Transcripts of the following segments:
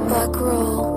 Back roll.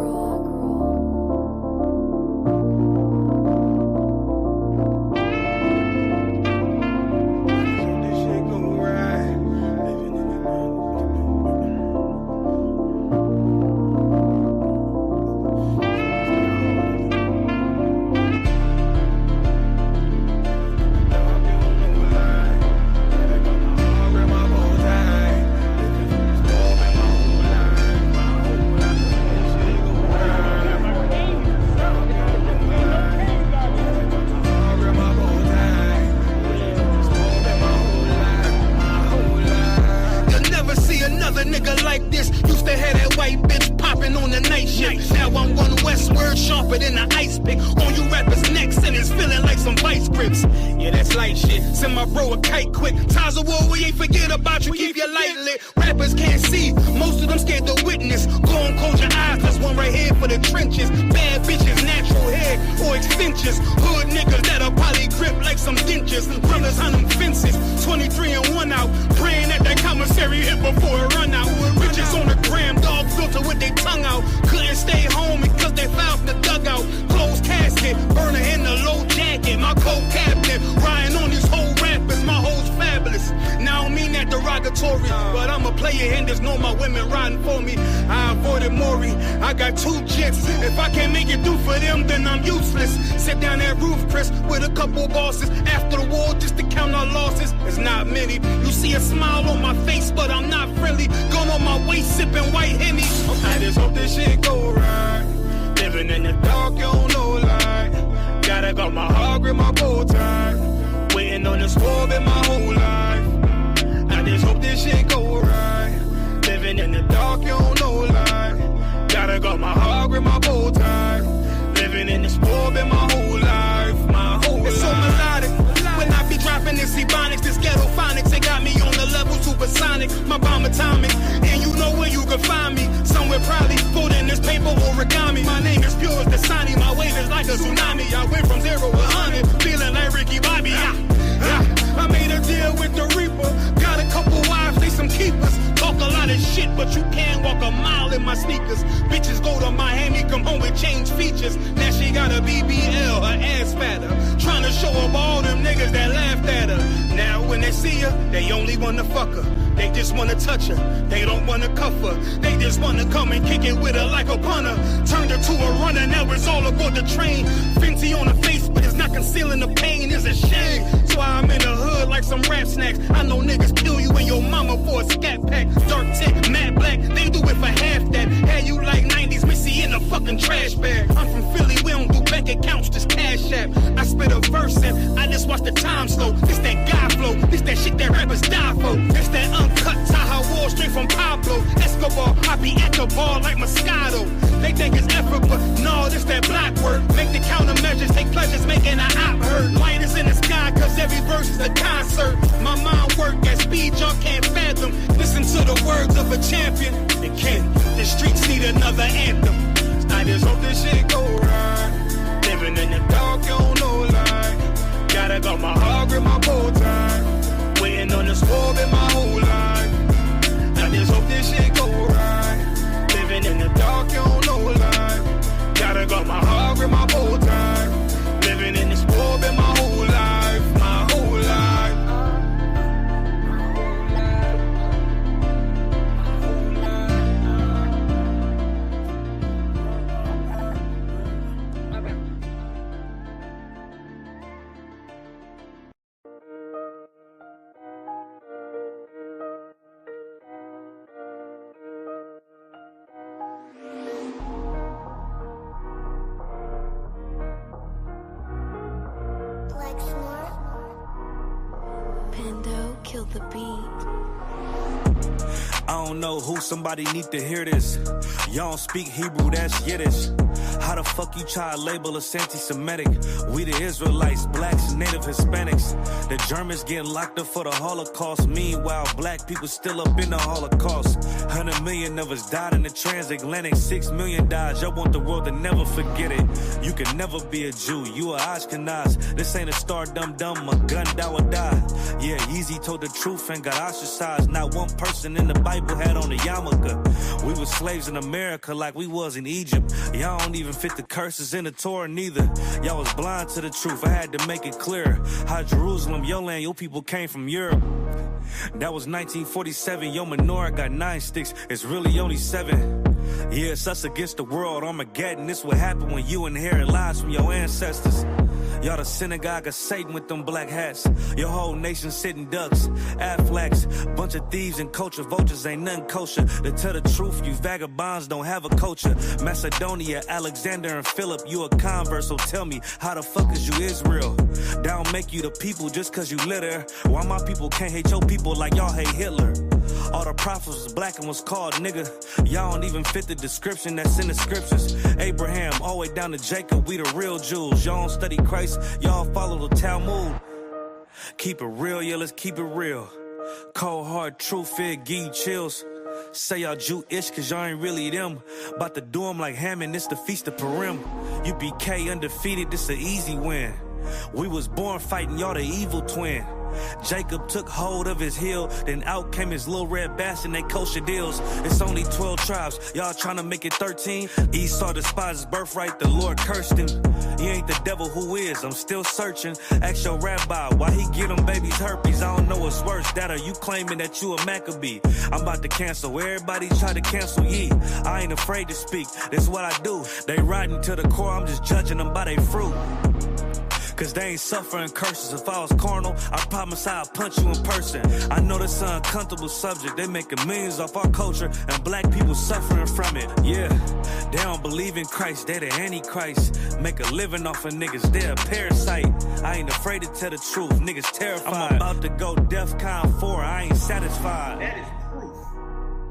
But I'm a player and there's no my women riding for me. I avoided Maury, I got 2 jets. If I can't make it through for them, then I'm useless. Sit down that roof, Chris, with a couple bosses. After the war, just to count our losses. It's not many. You see a smile on my face, but I'm not friendly. Gun on my waist, sipping white Henny. I just hope this shit go right. Living in the dark, you don't know light. Gotta got my heart with my bow tie. Waiting on this war been my whole life. I just hope this shit go right. Living in the dark, you don't know light. Gotta got my heart with my bow tie. Living in this war been my whole life. My whole life. It's so melodic. When I be dropping this ebonics, this ghetto phonics, it got me on the level supersonic. My bomb atomic, and you know where you can find me. Somewhere probably folding this paper origami. My name is pure as the Sani. My wave is like a tsunami. I went from 0 to 100, feeling like Ricky Bobby. I made a deal with the Reaper. Got a couple wives, they some keepers. Talk a lot of shit, but you can't walk a mile in my sneakers. Bitches go to Miami, come home with change features. Now she got a BBL, her ass fatter. Trying to show up all them niggas that laughed at her. Now when they see her, they only wanna fuck her. They just wanna touch her, they don't wanna cuff her. They just wanna come and kick it with her like a punter. Turned her to a runner, now it's all aboard the train. Fenty on her face, but it's not concealing the pain, it's a shame. So I'm in the hood like some rap snacks. I know niggas kill you and your mama for a scat pack. Dark tech, matte black, they do it for half that. Had you like 90s Missy in a fucking trash bag. I'm from Philly, we don't do bank accounts, just cash app. I spit a verse and I just watch the time slow. This that guy flow, this that shit that rappers die for. This that uncut Taha Wall straight from Pablo Escobar. I be at the bar like Moscato. They think it's effort, but no, this that black work. Make the countermeasures, take pleasures, making a op hurt. Light is in the sky, cause every verse is a concert. My mind work at speed y'all can't fathom. Listen to the words of a champion. They can't. The streets need another anthem. I just hope this shit go right. Living in the dark, you don't know light. Gotta got my heart with my bow tie. Waiting on this war in my whole life. I just hope this shit go right. Living in the dark, you don't know light. Gotta got my heart with my bow tie. Living in this war in my whole life. My whole life. Kill the beat. I don't know who, somebody need to hear this. Y'all don't speak Hebrew, that's Yiddish. How the fuck you try to label us anti-Semitic? We the Israelites, blacks and native Hispanics. The Germans getting locked up for the Holocaust. Meanwhile, black people still up in the Holocaust. 100 million of us died in the transatlantic. 6 million died, y'all want the world to never forget it. You can never be a Jew, you a Ashkenaz. This ain't a star dum-dum, a gun die or die. Yeah, Yeezy told the truth and got ostracized. Not one person in the Bible people had on the yarmulke. We was slaves in America like we was in Egypt. Y'all don't even fit the curses in the Torah neither. Y'all was blind to the truth. I had to make it clear how Jerusalem, your land, your people came from Europe. That was 1947. Your menorah got 9 sticks. It's really only 7. Yeah, it's us against the world. Armageddon. This what happened when you inherit lies from your ancestors. Y'all the synagogue of Satan with them black hats. Your whole nation sitting ducks, Aflacs. Bunch of thieves and culture vultures, ain't nothing kosher. To tell the truth, you vagabonds don't have a culture. Macedonia, Alexander and Philip, you a convert, so tell me, how the fuck is you Israel? That don't make you the people just cause you litter. Why my people can't hate your people like y'all hate Hitler? All the prophets was black and was called nigga. Y'all don't even fit the description that's in the scriptures. Abraham, all the way down to Jacob, we the real Jews. Y'all don't study Christ, y'all follow the Talmud. Keep it real, yeah, let's keep it real. Cold hard truth, it give you chills. Say y'all Jewish cause y'all ain't really them. About to do them like Hammond, this the Feast of Purim. UPK undefeated, this an easy win. We was born fighting, y'all the evil twin. Jacob took hold of his heel, then out came his little red bastard and they kosher deals. It's only 12 tribes, y'all trying to make it 13. Esau despised his birthright, the Lord cursed him. He ain't the devil who is, I'm still searching. Ask your rabbi, why he give them babies herpes? I don't know what's worse, that or you claiming that you a Maccabee. I'm about to cancel, everybody try to cancel ye. I ain't afraid to speak, that's what I do. They riding to the core, I'm just judging them by their fruit. Cause they ain't suffering curses. If I was carnal, I promise I'd punch you in person. I know this an uncomfortable subject. They making millions off our culture and black people suffering from it. Yeah, they don't believe in Christ. They the Antichrist. Make a living off of niggas. They a parasite. I ain't afraid to tell the truth. Niggas terrified. I'm about to go DEFCON 4. I ain't satisfied. That is proof.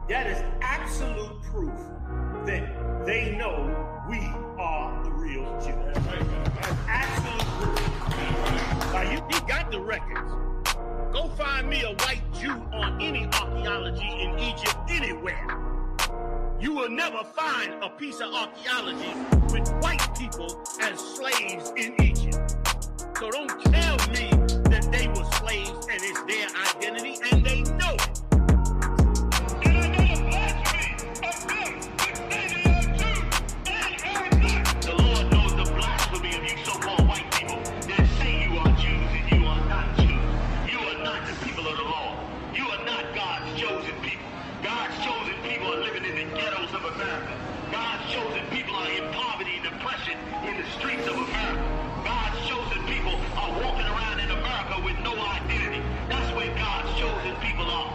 That is absolute proof that they know we are the real Jews. That's absolute proof. Now, you got the records. Go find me a white Jew on any archaeology in Egypt anywhere. You will never find a piece of archaeology with white people as slaves in Egypt. So don't tell me that they were slaves and it's their identity, and they know it. And I know the blasphemy of them, but they are Jews, and are not. The Lord knows the blasphemy of you so-called white people that say you are Jews and you are not Jews. You are not the people of the law. You are not God's chosen people. God's chosen people are living in the ghettos of America. God's chosen people are in poverty and depression in the streets of America. God's chosen people are walking around in America with no identity. That's where God's chosen people are.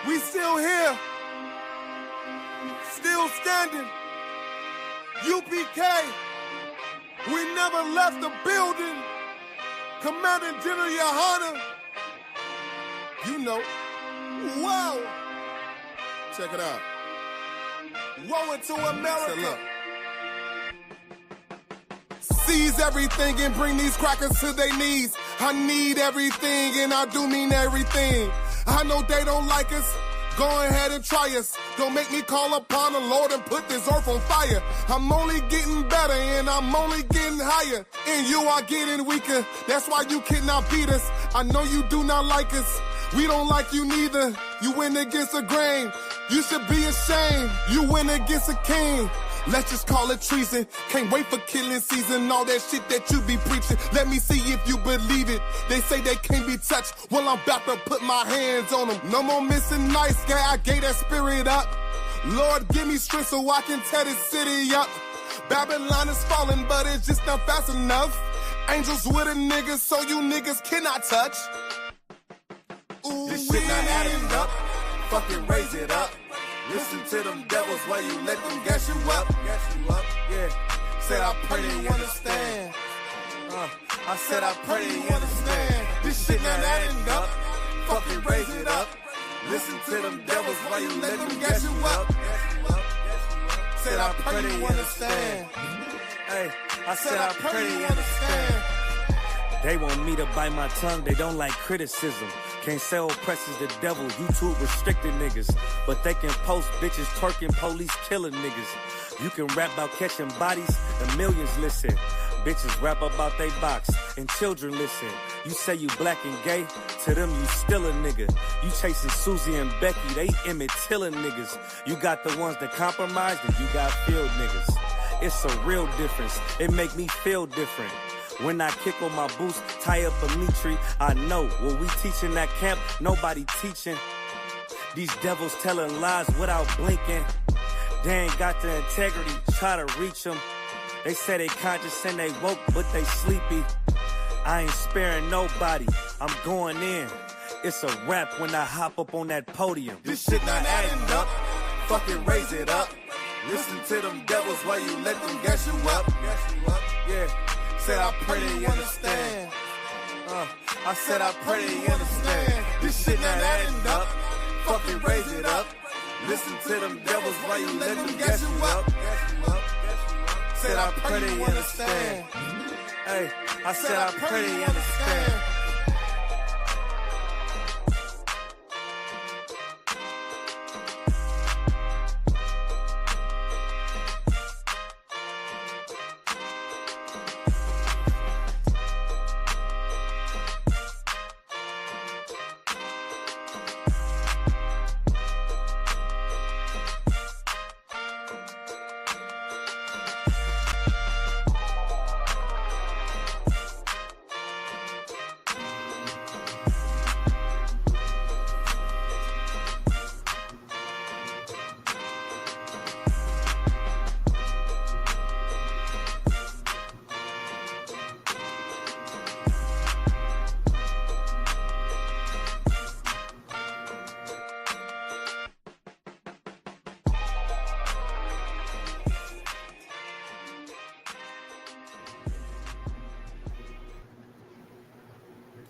We still here. Still standing. UPK. We never left the building. Commander General Yahanna. You know. Whoa. Check it out. Woe into America. So look. Seize everything and bring these crackers to their knees. I need everything and I do mean everything. I know they don't like us. Go ahead and try us. Don't make me call upon the Lord and put this earth on fire. I'm only getting better and I'm only getting higher. And you are getting weaker. That's why you cannot beat us. I know you do not like us. We don't like you neither. You went against the grain. You should be ashamed. You went against a king. Let's just call it treason. Can't wait for killing season. All that shit that you be preaching. Let me see if you believe it. They say they can't be touched. Well, I'm about to put my hands on them. No more missing nice guy. I gave that spirit up. Lord, give me strength so I can tear this city up. Babylon is falling, but it's just not fast enough. Angels with a nigga, so you niggas cannot touch. Ooh, this shit not adding up. Fucking raise it up. Listen to them devils while you let them gas you up. Yeah. Said I pray they understand. I said I pray they understand. This shit not adding up. Fucking raise it up. Listen to them devils while you let them gas you up. Said I pray they understand. Hey, I said I pray they understand. They want me to bite my tongue, they don't like criticism. Can't sell presses the devil, YouTube restricted niggas. But they can post bitches twerking, police killing niggas. You can rap about catching bodies, and millions listen. Bitches rap about they box, and children listen. You say you black and gay, to them you still a nigga. You chasing Susie and Becky, they Emmett Tiller niggas. You got the ones that compromised, and you got field niggas. It's a real difference, it make me feel different. When I kick on my boots, tie up a meat tree, I know what we teaching that camp, nobody teaching. These devils telling lies without blinking. They ain't got the integrity, try to reach them. They say they conscious and they woke, but they sleepy. I ain't sparing nobody, I'm going in. It's a rap when I hop up on that podium. This shit not adding up, fucking raise it up. Listen to them devils while you let them gas you up. Yeah, said I pray they understand. I said I pray they understand. This shit not adding up, fucking raise it up. Listen to them devils while you let them gas you up. Said I pray they understand. Hey, I said I pray they understand.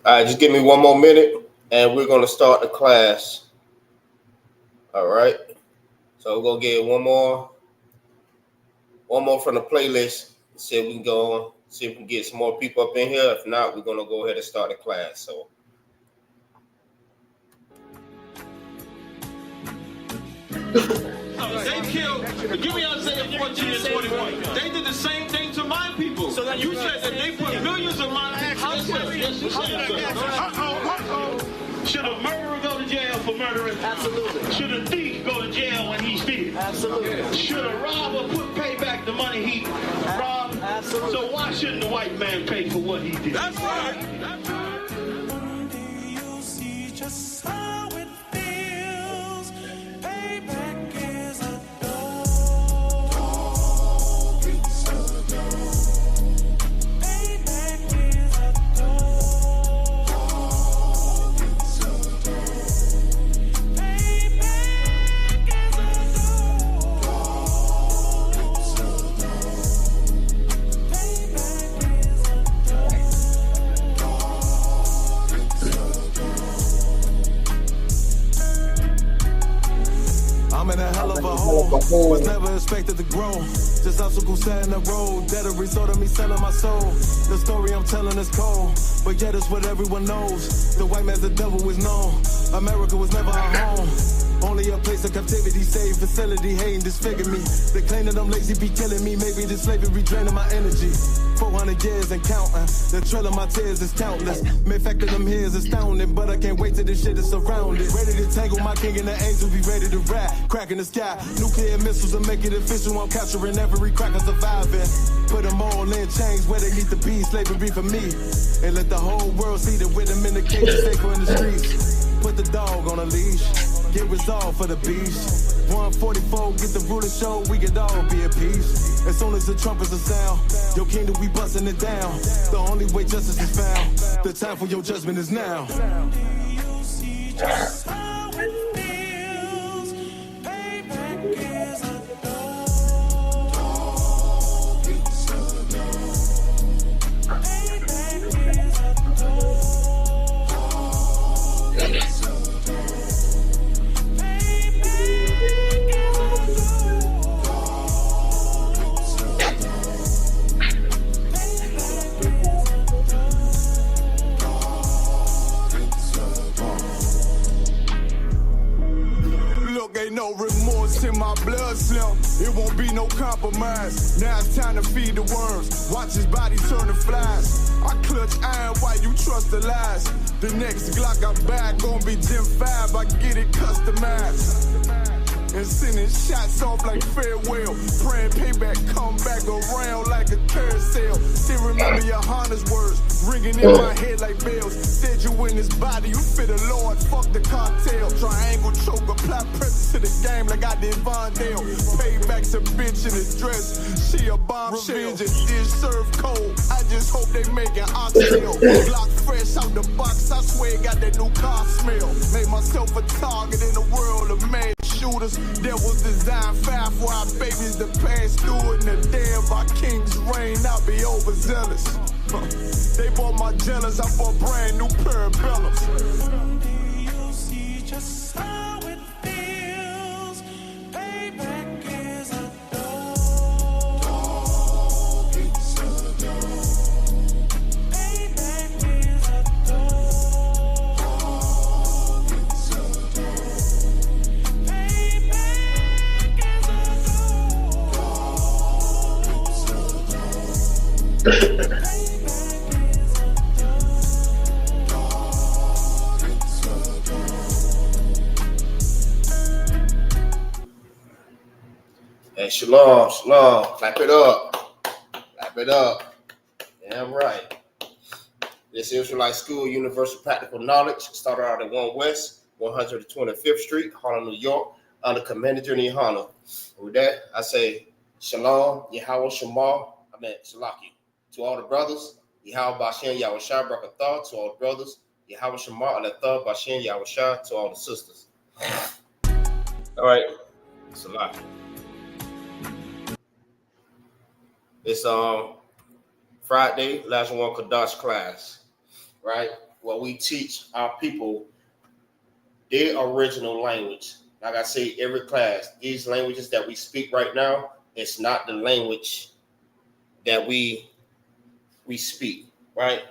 All right, just give me one more minute, and we're gonna start the class. All right, so we're gonna get one more from the playlist. See if we can go on, see if we can get some more people up in here. If not, we're gonna go ahead and start the class. So. They killed, give me Isaiah 14 and 21. They did the same thing to my people. So you said that they put millions of my Should a murderer go to jail for murdering? Absolutely. Should a thief go to jail when he steals? Absolutely. Should a robber pay back the money he robbed? Absolutely. So why shouldn't the white man pay for what he did? That's right. That's right. You see just how it feels. Payback is a dog. It's a dog. Payback is a dog. It's a dog. Payback is a dog. It's a I'm in a hell of a hole. Was never expected to grow. Just obstacles set in the road. That a result of me selling my soul. The story I'm telling is cold, but yet it's what everyone knows. The white man's the devil is known. America was never our home. Only a place of captivity, safe facility, hating, disfigure me. They claim that I'm lazy, be killing me. Maybe this slavery draining my energy. 400 years and counting. The trail of my tears is countless. Main fact that I'm here is astounding, but I can't wait till this shit is surrounded. Ready to tangle my king and the angels, be ready to rap. Cracking the sky, nuclear missiles will make it official. I'm capturing every cracker surviving. Put them all in chains where they need to be. Slavery for me. And let the whole world see that with them in the cage, safer in the streets. Put the dog on a leash. Get resolved for the beast. 144, get the ruler show, we could all be at peace. As soon as the trumpets are sound, your kingdom, we busting it down. The only way justice is found, the time for your judgment is now. You see just how it feels. Payback is a dog. It's a dog. Payback is a dog. It's a dog. it's in my blood, Slim. It won't be no compromise. Now it's time to feed the worms. Watch his body turn to flies. I clutch iron while you trust the lies. The next Glock I buy gon' be Gen 5. I get it customized. And sending shots off like farewell. Praying payback come back around like a carousel. Still remember Yahanna's words ringing in my head like bells. Said you in this body, you fit the Lord, fuck the cocktail. Triangle choke, apply pressure to the game like I did Vondale. Payback's a bitch in a dress, she a bombshell. Revenge is served cold, I just hope they make an oxtail. Glock fresh out the box, I swear it got that new car smell. Made myself a target in the world of mad shooters. That was designed fire for our babies to pass through. In the day of our king's reign, I'll be overzealous. They bought my jealous, I bought brand new parabellums. You'll see just how it feels. Payback is a dog. It's a dog. Payback is a dog. It's a dog. Payback is a dog. Hey, shalom, shalom. Clap it up. Clap it up. Damn right. This Israelite School, Universal Practical Knowledge, started out at 1 West, 125th Street, Harlem, New York, under Commander Yahanna. With that, I say shalom, Yahweh Shema, Shalaki. To all the brothers, Yahweh Bashem, Yahweh Shah, Brakatah. To all the brothers, Yahweh Shema, Alatah, Bashem, Yahweh Shah. To all the sisters. All right, Shalaki. It's Friday, LASHAWAN QADASH class, right? Where we teach our people their original language. Like I say, every class, these languages that we speak right now, it's not the language that we speak, right?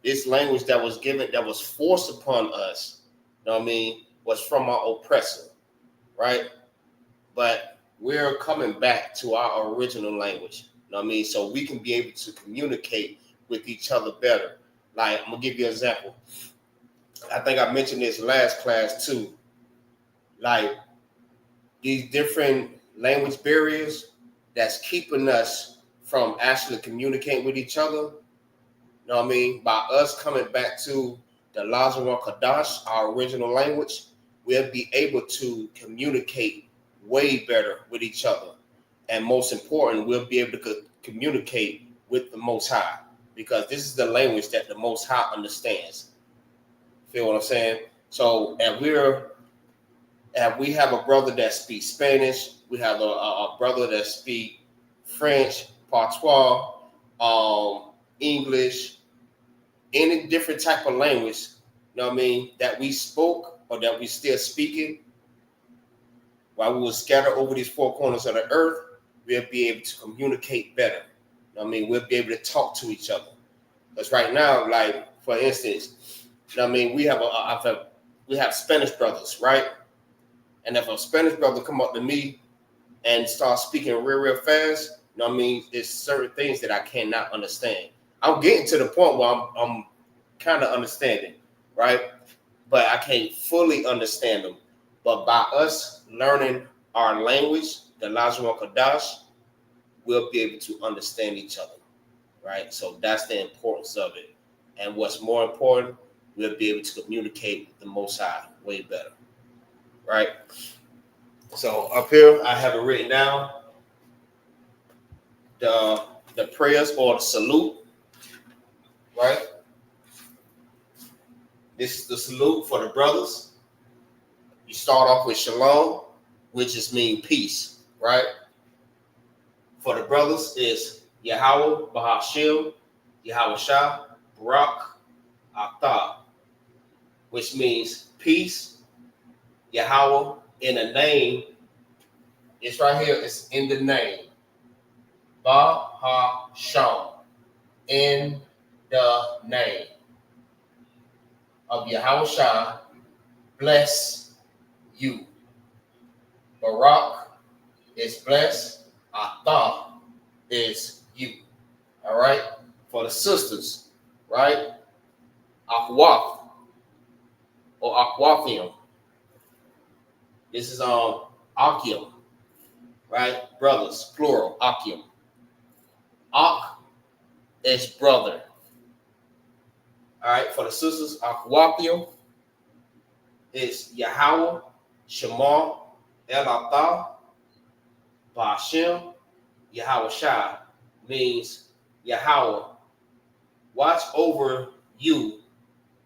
This language that was given, that was forced upon us, you know what I mean, was from our oppressor, right? But we're coming back to our original language. You know what I mean? So we can be able to communicate with each other better. Like, I'm going to give you an example. I think I mentioned this last class too. Like, these different language barriers that's keeping us from actually communicating with each other. You know what I mean? By us coming back to the LASHAWAN QADASH, our original language, we'll be able to communicate way better with each other. And most important, we'll be able to communicate with the Most High, because this is the language that the Most High understands. Feel what I'm saying? So, and we have a brother that speaks Spanish. We have a brother that speaks French, Patois, English, any different type of language, you know what I mean, that we spoke or that we still speaking while we were scattered over these four corners of the earth. We'll be able to communicate better. You know what I mean? We'll be able to talk to each other. Because right now, like, for instance, you know what I mean, we have Spanish brothers, right? And if a Spanish brother come up to me and start speaking real fast, you know what I mean, there's certain things that I cannot understand. I'm getting to the point where I'm kind of understanding, right? But I can't fully understand them. But by us learning our language, the LASHAWAN QADASH, we'll be able to understand each other, right? So that's the importance of it. And what's more important, we'll be able to communicate with the Most High way better, right? So up here, I have it written down, the prayers or the salute, right? This is the salute for the brothers. You start off with shalom, which just means peace, right? For the brothers is Yahweh, Bahashim, Yahweh Shah, Barak, Atah, which means peace. Yahweh in a name. It's right here. It's in the name. Bahasham, in the name of Yahweh Shah, bless you. Barak is blessed. Atah is you. All right? For the sisters, right? Akwaf or Akwafim. This is Akim, right? Brothers, plural, Akim. Ak is brother. All right, for the sisters, Akwafim is Yahweh, Shema, El Atah, Ba'ashem, Yahweh Shai, means Yahweh, watch over you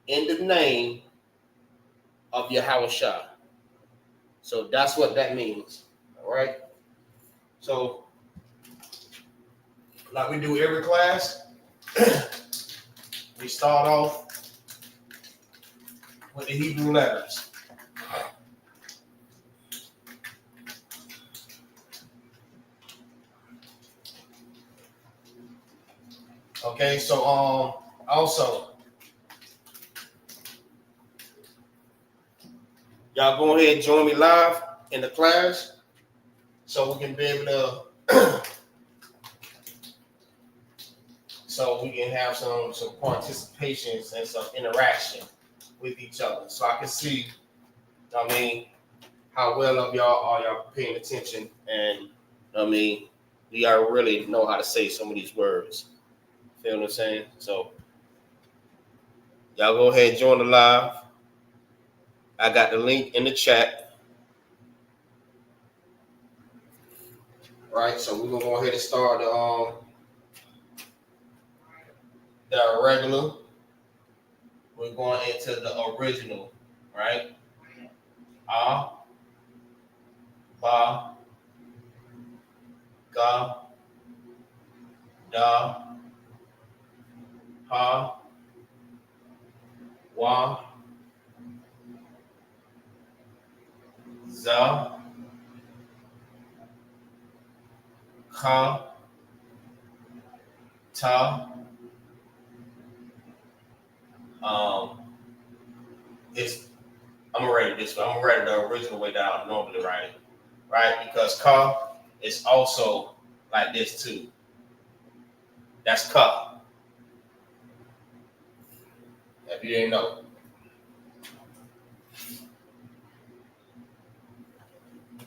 in the name of Yahweh Shai. So that's what that means. All right. So, like we do every class, we start off with the Hebrew letters. Okay, so also y'all go ahead and join me live in the class so we can be able to so we can have some participations and some interaction with each other. So I can see, I mean, how well of y'all are y'all paying attention, and I mean, do y'all really know how to say some of these words? Feel what I'm saying? So y'all go ahead and join the live. I got the link in the chat. Right, so we're gonna go ahead and start the regular. We're going into the original, right? Ba, ga, da, ha, wa, za, ka, ta. I'm gonna write it this way. I'm gonna write it the original way that I normally write it, right? Because ka is also like this too. That's ka. If you didn't know.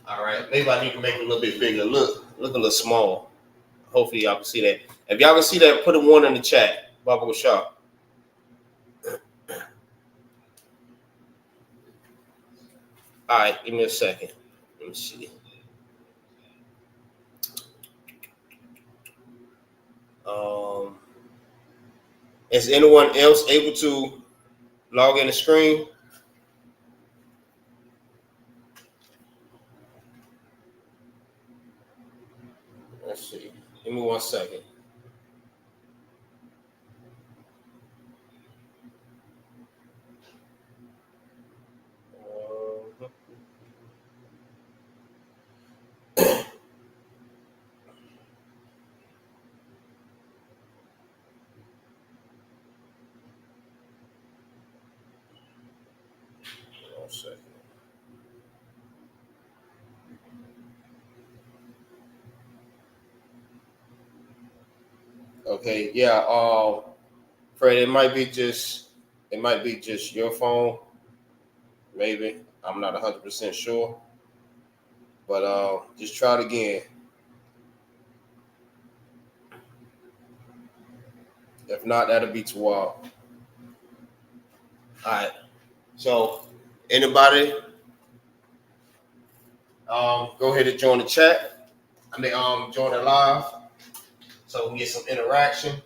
All right, maybe I need to make it a little bit bigger. Look a little small. Hopefully y'all can see that. If y'all can see that, put a 1 in the chat. Baba Shah. All right, give me a second. Let me see. Is anyone else able to log in the screen? Let's see. Give me 1 second. Okay, yeah. Fred, it might be just your phone. Maybe I'm not 100% sure, but just try it again. If not, that'll be too wild. All right. So, anybody, go ahead and join the chat. Join it live so we can get some interaction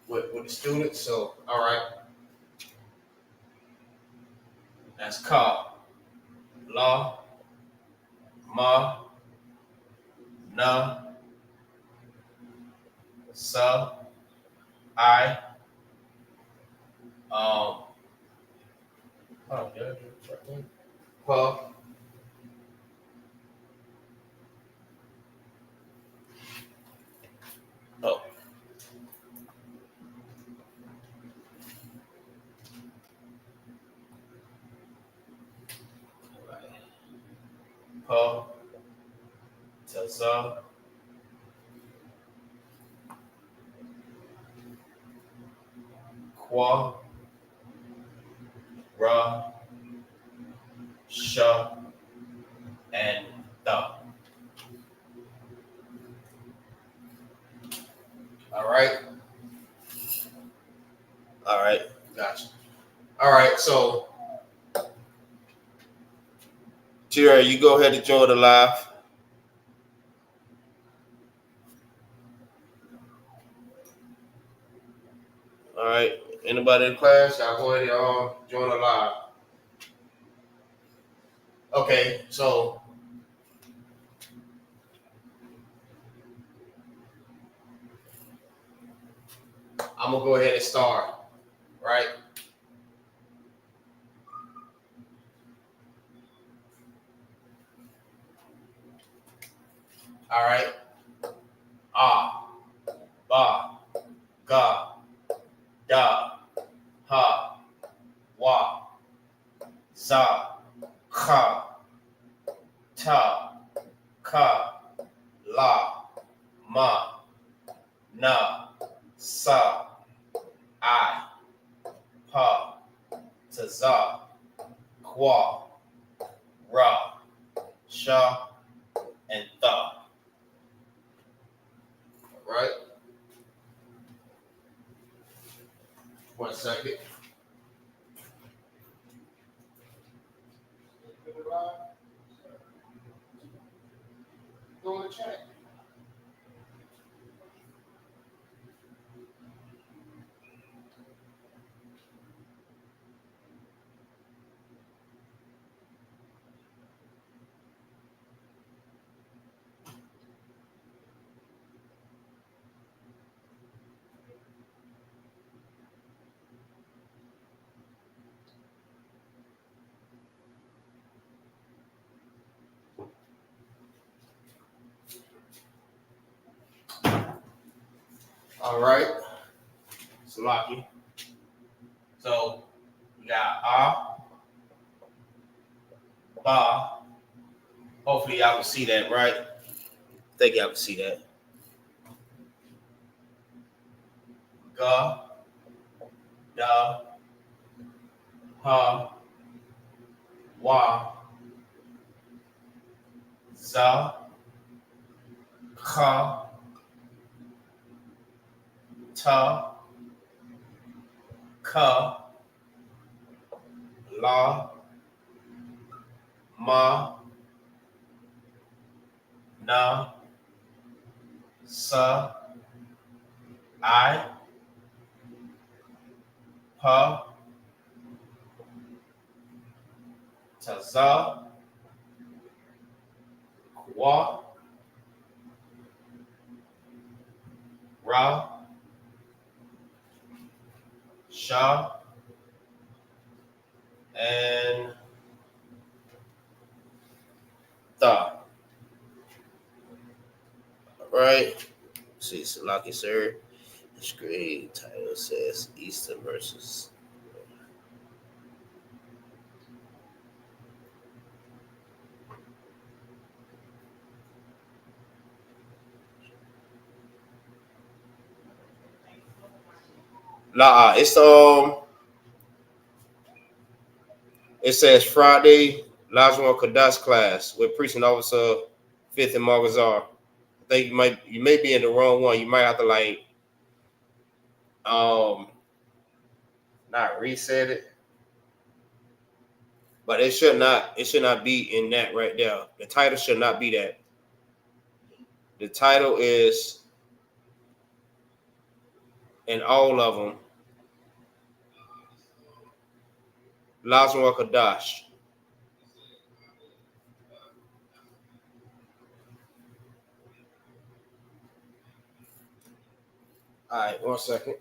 with the students. So, all right. That's Ka, La, Ma, Na, Sa, I. Pa. Oh. Pa, Taza, Kwa, Ra, Sha, and Tha. All right. All right. Gotcha. All right. So, Tira, you go ahead and join the live. All right. Anybody in class? Y'all go ahead and join the live. Okay. So, I'm gonna go ahead and start. Right. All right. Ah, ba, ga, da, ha, wa, za, kha, ta, ka, la, ma, na, sa, I, pa, taza, kwa, ra, sha, and tha. Right? 1 second. Go in the chat. All right. Salaki. So we got ba. Hopefully y'all can see that, right? I think y'all can see that. Ga, da, ha, wa, za, kha, ta, ka, la, ma, na, sa, I, pa, taza, kwa, ra, sha, and tha. All right. See, Salaki, sir. This grade title says Eastern versus. It's it says Friday, LASHAWAN QADASH class with precinct officer 5th and Magazar. I think you may be in the wrong one. You might have to not reset it. But it should not be in that right there. The title should not be that. The title is in all of them. LASHAWAN QADASH. All right, 1 second.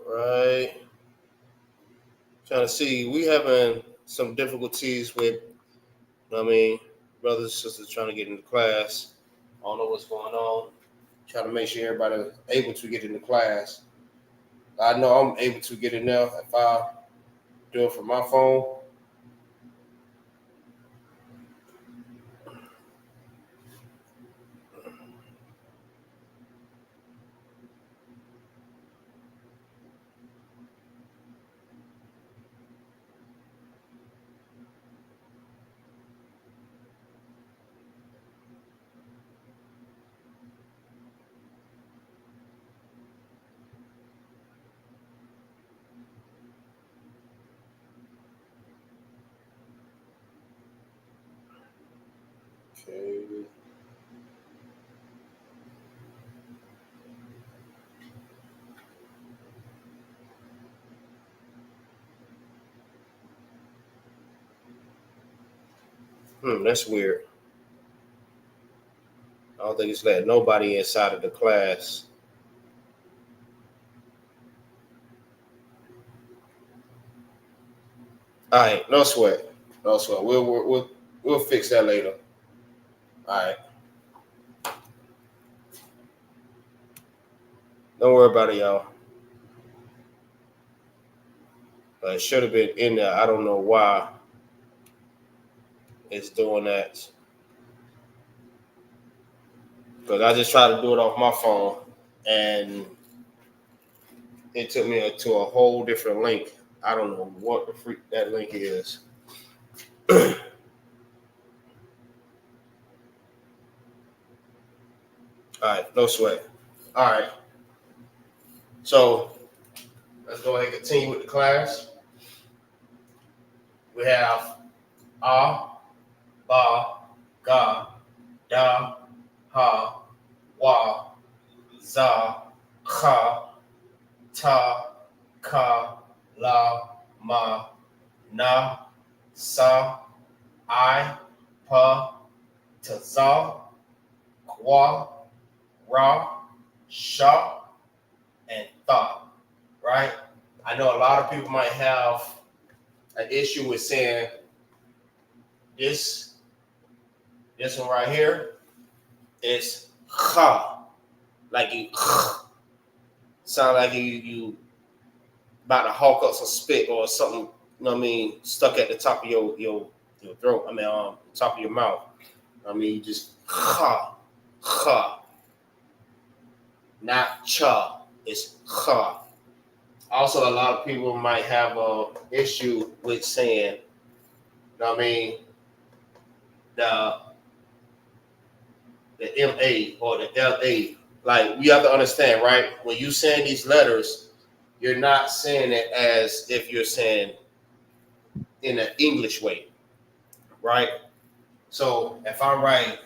Right. Trying to see. We having some difficulties with, I mean, brothers and sisters trying to get into class. I don't know what's going on. Trying to make sure everybody able to get into class. I know I'm able to get in there if I do it from my phone. Okay. That's weird. I don't think it's letting nobody inside of the class. All right, no sweat, no sweat. We'll fix that later. All right, don't worry about it, y'all. But it should have been in there. I don't know why it's doing that. Because I just tried to do it off my phone, and it took me to a whole different link. I don't know what the freak that link is. All right, no sweat. All right. So let's go ahead and continue with the class. We have A, Ba, Ga, Da, Ha, Wa, Za, Kha, Ta, Ka, La, Ma, Na, Sa, I, Pa, Ta, Kwa, Ra, Sha, and Tha. Right? I know a lot of people might have an issue with saying this one right here is Kha. Like you sound like you about to hawk up some spit or something, you know what I mean, stuck at the top of your throat. I mean, top of your mouth. I mean, just Kha. Not Cha. It's Kha. Also, a lot of people might have an issue with saying, you know what I mean, the MA or the LA. Like, you have to understand, right? When you saying these letters, you're not saying it as if you're saying in an English way, right? So if I write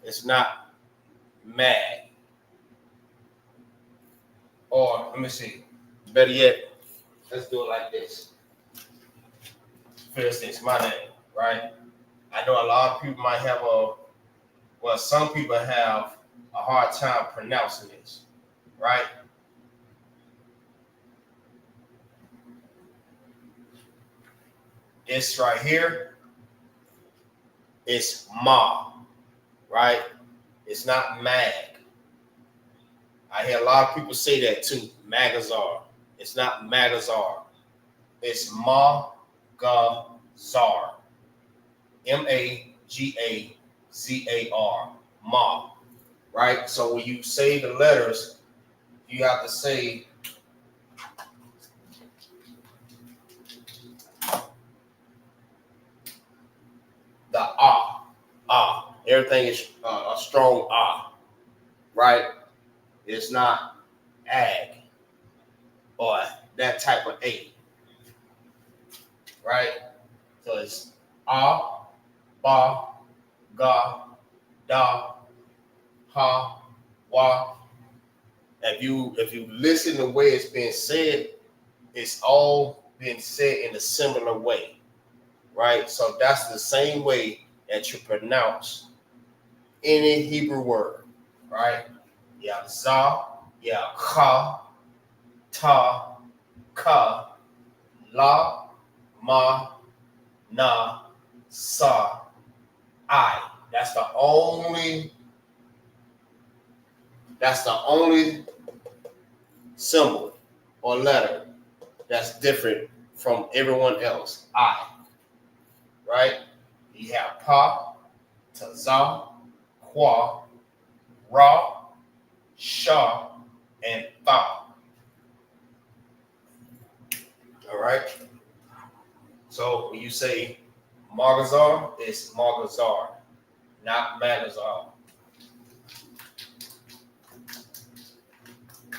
it's not mad. Or let me see. Better yet, let's do it like this. For instance, my name, right? I know a lot of people might have some people have a hard time pronouncing this, right? It's right here. It's Ma, right? It's not Mag. I hear a lot of people say that too. Magazar. It's not Magazar. It's Magazar. Magazar. Ma. Right? So when you say the letters, you have to say the ah. Ah. Everything is a strong ah. Right? It's not ag or that type of A. Right? So it's ah, ba, ga, da, ha, wa. If you listen to the way it's being said, it's all been said in a similar way. right? So that's the same way that you pronounce any Hebrew word, right? Yahanna, Yaha, Ta, Ka, La, Ma, Na, Sa, I. That's the only symbol or letter that's different from everyone else. I, right? You have Pa, Taza, Kwa, Ra, Sha, and Tha. All right? So when you say Magazar, it's Magazar, not Magazar.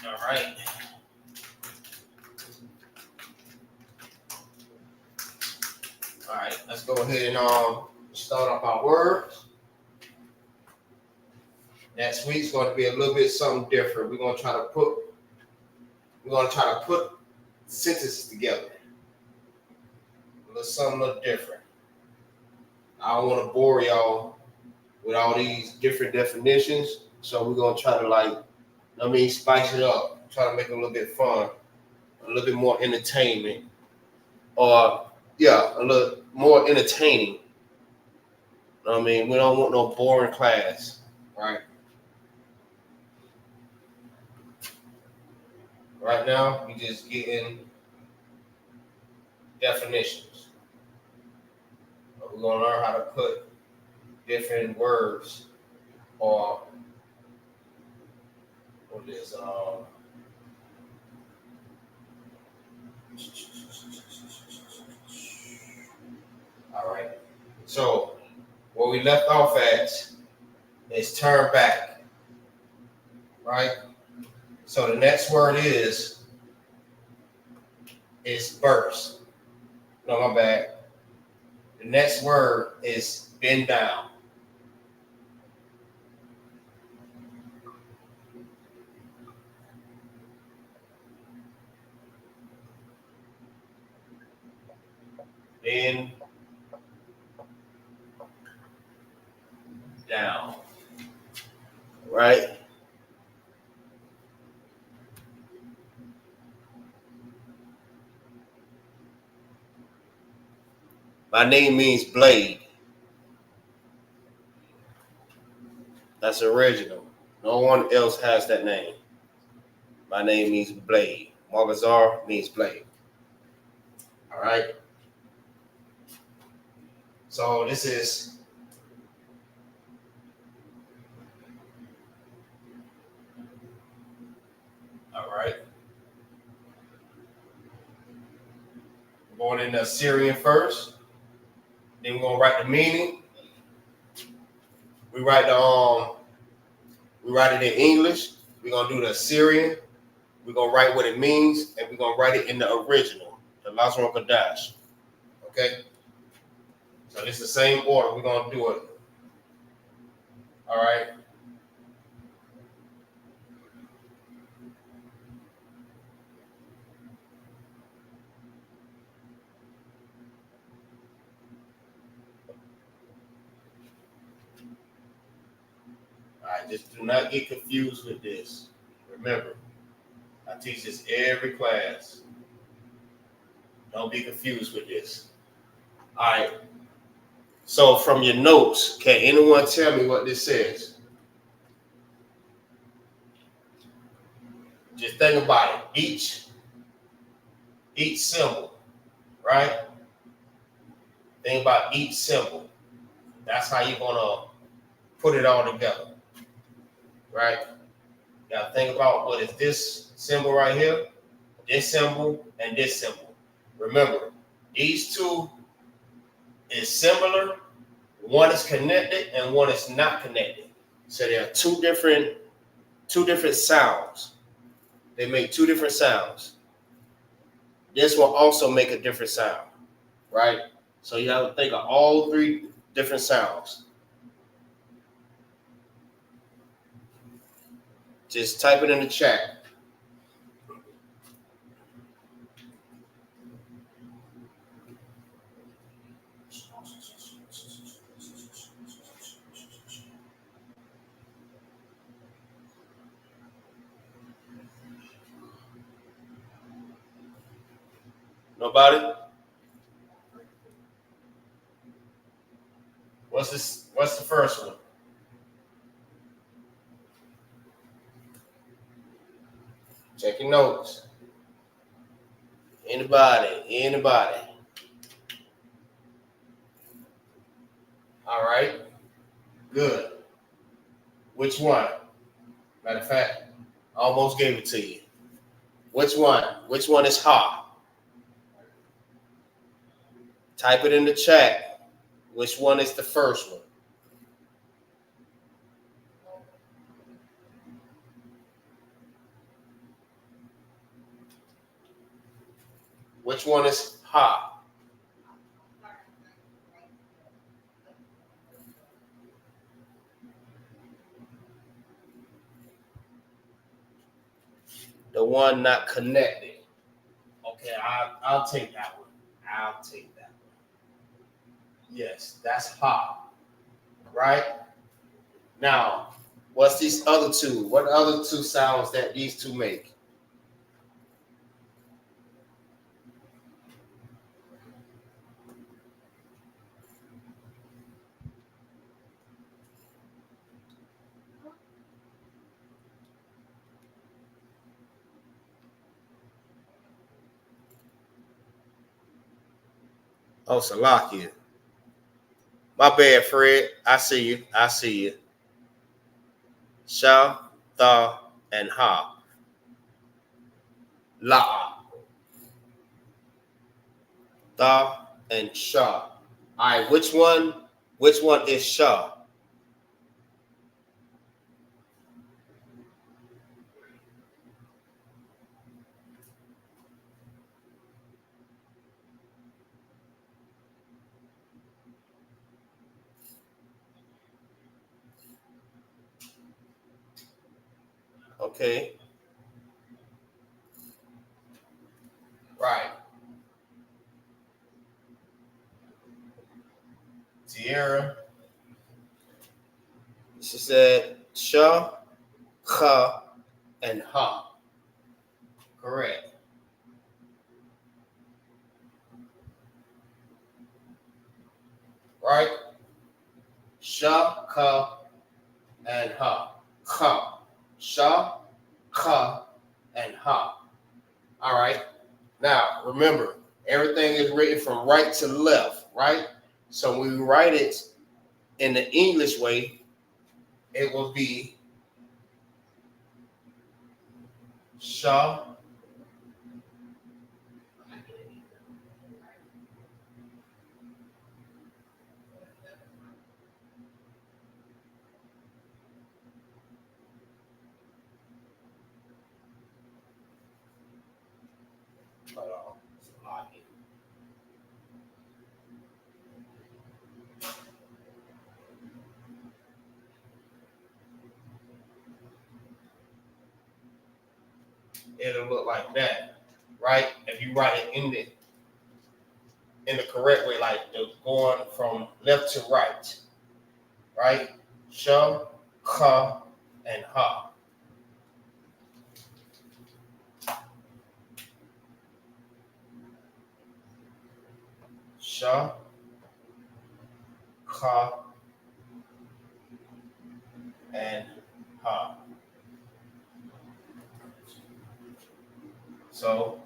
All right. All right, let's go ahead and start off our words. Next week's going to be a little bit something different. We're going to try to put sentences together. Something a little different. I don't want to bore y'all with all these different definitions, so we're going to try to spice it up, try to make it a little bit fun, a little bit more entertainment, or a little more entertaining. We don't want no boring class, right? Right now, we just getting definitions. But we're gonna learn how to put different words or what is all right. So where we left off at is turn back, right? So the next word is burst. No, my bad. The next word is bend down. Bend down. Right? My name means blade. That's original. No one else has that name. My name means blade. Magazar means blade. All right. So this is all right. We're going into Assyrian first. Then we're gonna write the meaning. We write it in English. We're gonna do the Assyrian. We're gonna write what it means, and we're gonna write it in the original, the LASHAWAN QADASH. Okay. So it's the same order. We're gonna do it. All right. All right. Just do not get confused with this. Remember, I teach this every class. Don't be confused with this. All right. So from your notes, can anyone tell me what this says? Just think about it. Each symbol, right? Think about each symbol. That's how you're gonna put it all together, right? You gotta think about what is this symbol right here, this symbol, and this symbol. Remember, these two is similar. One is connected and one is not connected. So there are two different sounds. They make two different sounds. This will also make a different sound, right? So you have to think of all three different sounds. Just type it in the chat. Nobody? What's this? What's the first one? Check your notes. Anybody? All right. Good. Which one? Matter of fact, I almost gave it to you. Which one? Which one is ha? Type it in the chat. Which one is the first one? Which one is ha? The one not connected. Okay, I'll take that one. I'll take that one. Yes, that's ha. Right? Now, what's these other two? What other two sounds that these two make? Oh, Salakia. My bad, Fred. I see you. Sha, tha, and ha. La. Tha and sha. All right, which one is sha? Okay. Right. Tierra. She said sha, ka, and ha. Correct. Right? Sha, ka, and ha. Ka. Sha, ka, and ha. All right. Now, remember, everything is written from right to left, right? So when we write it in the English way, it will be sha, it'll look like that, right? If you write it in the correct way, like going from left to right? Sha, ka, and ha. Sha, ka, and ha. So,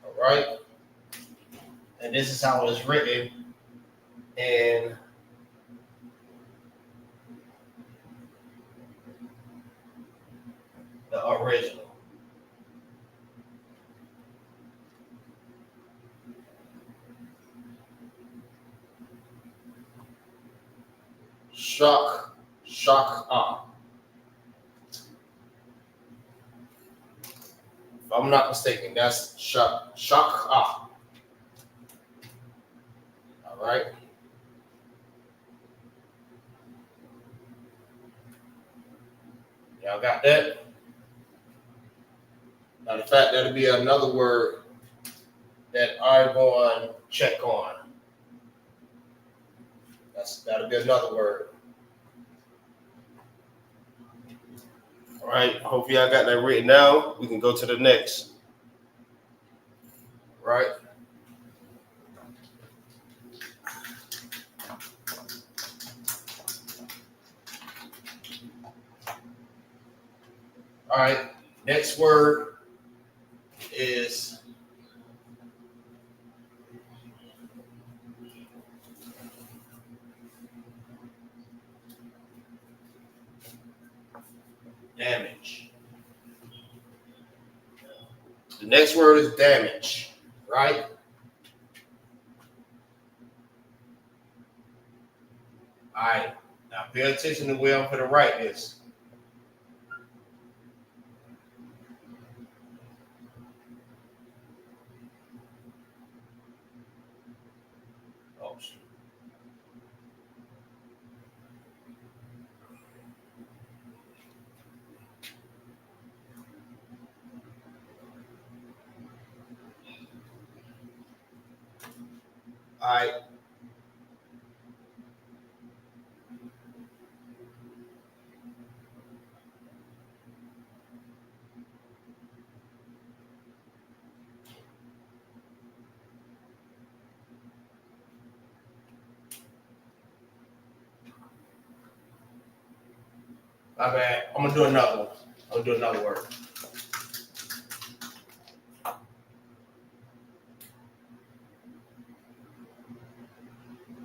all right? And this is how it's written in the the original. Shock. If I'm not mistaken, that's shock. All right. Y'all got that? Now the fact that'll be another word that I'm going to check on. That'll be another word. All right. Hopefully y'all got that written down. We can go to the next. Right. All right. Next word is damage. The next word is damage, right? All right. Now pay attention to where I'm going to write this. Oh, shoot. All right. My bad. I'm going to do another one. I'm going to do another word.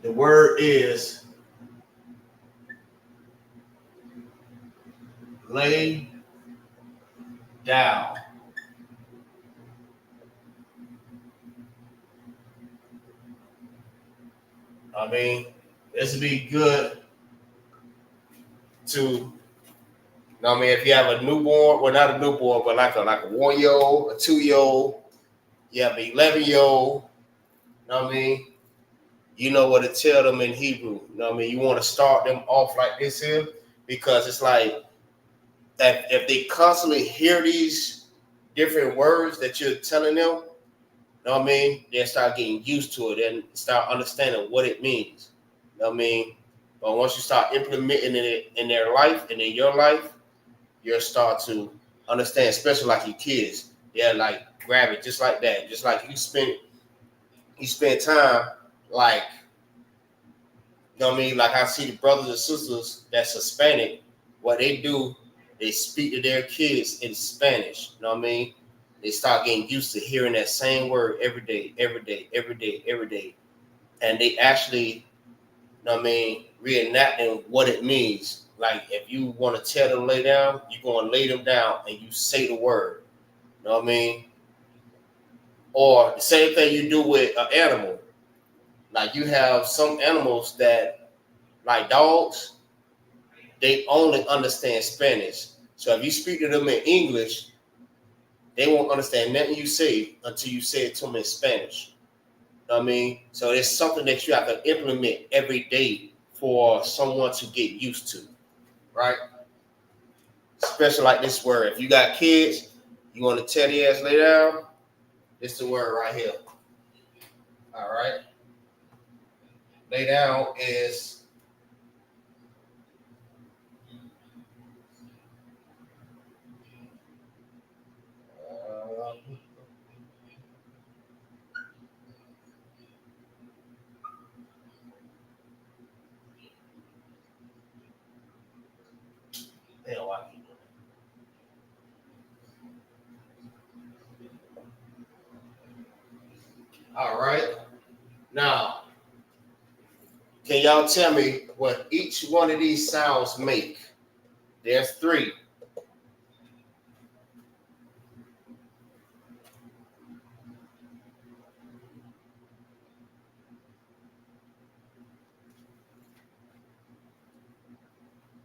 The word is lay down. I mean, this would be good to, I mean, if you have a newborn, well, not a newborn, but like a 1-year-old, a 2-year-old, you have an 11-year-old, you know what I mean? You know what to tell them in Hebrew. You know what I mean? You want to start them off like this here, because it's like that if they constantly hear these different words that you're telling them, you know what I mean? They'll start getting used to it and start understanding what it means. You know what I mean? But once you start implementing it in their life and in your life, you'll start to understand, especially like your kids. They'll like grab it just like that. Just like you spend time like, you know what I mean? Like I see the brothers and sisters that's Hispanic, what they do, they speak to their kids in Spanish. You know what I mean? They start getting used to hearing that same word every day. And they actually, you know what I mean, reenacting what it means. Like if you want to tell them lay down, you're going to lay them down and you say the word. You know what I mean? Or the same thing you do with an animal. Like you have some animals that, like dogs, they only understand Spanish. So if you speak to them in English, they won't understand nothing you say until you say it to them in Spanish. You know what I mean? So it's something that you have to implement every day for someone to get used to, right? Especially like this word. If you got kids, you want to tell the ass lay down, it's the word right here. All right? Lay down is all right. Now, can y'all tell me what each one of these sounds make? There's 3.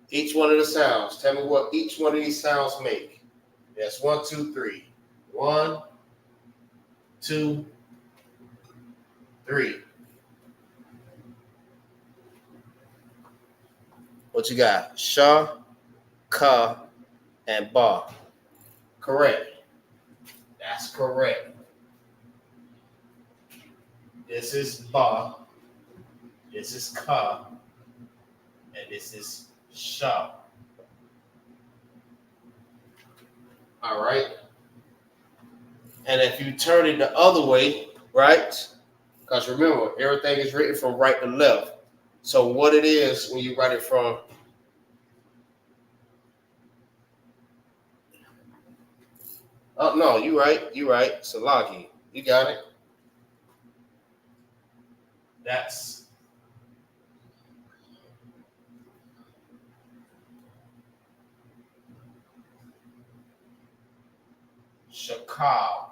Each one of the sounds. Tell me what each one of these sounds make. That's 1, 2, 3. 1, 2, 3. What you got? Sha, ka, and ba. Correct. That's correct. This is ba. This is ka. And this is sha. All right. And if you turn it the other way, right? Because remember, everything is written from right to left. So what it is when you write it from oh no, you right. Salagi. You got it. That's Shakab.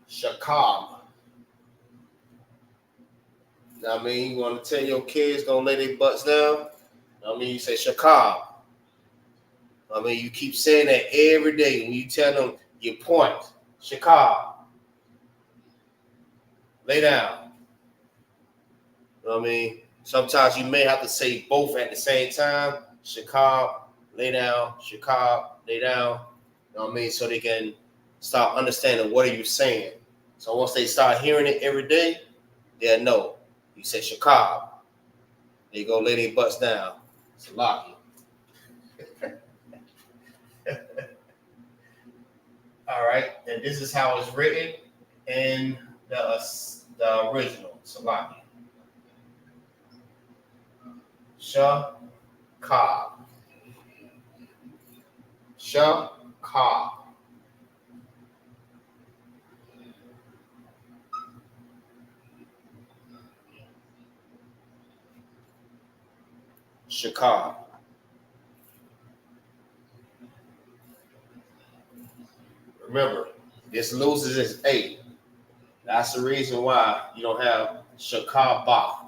Shakab. Now, I mean, you want to tell your kids don't lay their butts down? I mean, you say Shakab. I mean, you keep saying that every day. When you tell them, you point. Shakab. Lay down. You know what I mean? Sometimes you may have to say both at the same time. Shakab, lay down. Shakab, lay down. You know what I mean? So they can start understanding what are you saying. So once they start hearing it every day, they'll know. You say Shakab. They go lay their butts down. It's lucky. All right, and this is how it's written in the original Salaki. Shakab. Shakab. Shakab. Remember, this loses its A. That's the reason why you don't have Shakaba.